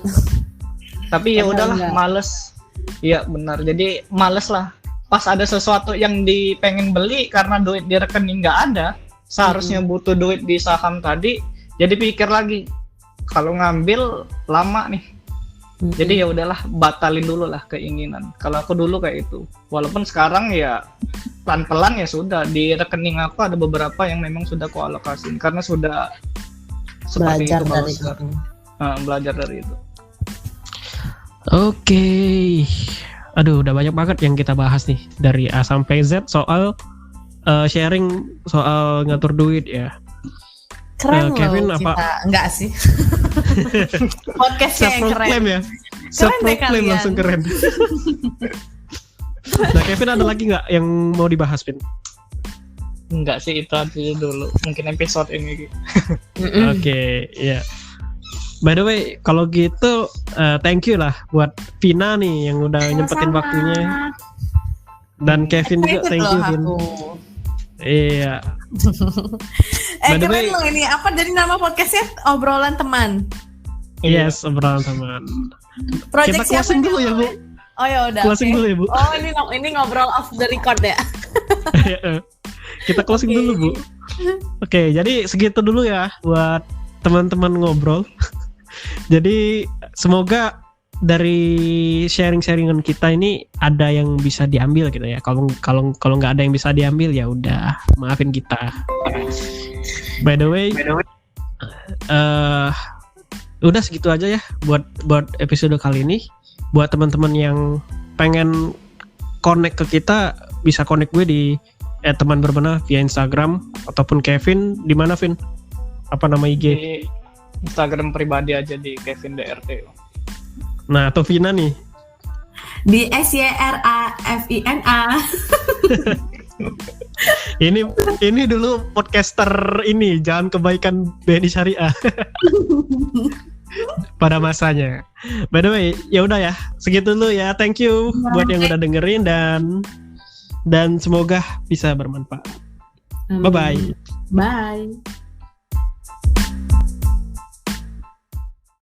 tapi ya Benar udahlah nggak? males. Iya benar, jadi males lah pas ada sesuatu yang dipengen beli karena duit di rekening nggak ada, seharusnya butuh duit di saham tadi, jadi pikir lagi kalau ngambil lama nih. Jadi ya udahlah, batalin dulu lah keinginan. Kalau aku dulu kayak itu. Walaupun sekarang ya pelan-pelan ya sudah, di rekening aku ada beberapa yang memang sudah aku alokasin karena sudah seperti Belajar itu dari sekarang. Belajar dari itu. Oke. Aduh, udah banyak banget yang kita bahas nih dari A sampai Z soal sharing soal ngatur duit ya. Keren Kevin loh apa? kita. Enggak sih. Podcastnya yang keren. Self-proclaim ya. Keren deh Self-proclaim kalian. langsung keren. Nah, Kevin ada lagi nggak yang mau dibahas, Vin? Enggak sih, itu aja dulu. Mungkin episode ini. Oke, iya. By the way, kalau gitu thank you lah buat Vina nih yang udah nyempetin Sama-sama. waktunya. Dan Kevin juga Excited thank loh you, Vin. aku. Iya. By the Keren way- loh ini. Apa jadi nama podcastnya? Obrolan teman. Yes, obrolan teman. Project Kita closing siapa dulu nih? ya, Bu. Oh ya udah. Closing oke. dulu ya, Bu. Oh ini ngobrol off the record ya. Kita closing Oke. dulu, Bu. Oke, jadi segitu dulu ya buat teman-teman ngobrol. Jadi semoga dari sharing-sharingan kita ini ada yang bisa diambil gitu ya. Kalau nggak ada yang bisa diambil ya udah, maafin kita. By the way, udah segitu aja ya buat episode kali ini. Buat teman-teman yang pengen connect ke kita, bisa connect gue di teman berbenah via Instagram ataupun Kevin di mana, Vin? Apa nama IG? Di Instagram pribadi aja di Kevin DRT. Nah, atau Vina nih. Di SYRAFINA. Ini dulu podcaster ini, jangan kebaikan BNI Syariah. Pada masanya. By the way, ya udah ya. Segitu dulu ya. Thank you buat yang udah dengerin dan semoga bisa bermanfaat. Bye bye. Bye.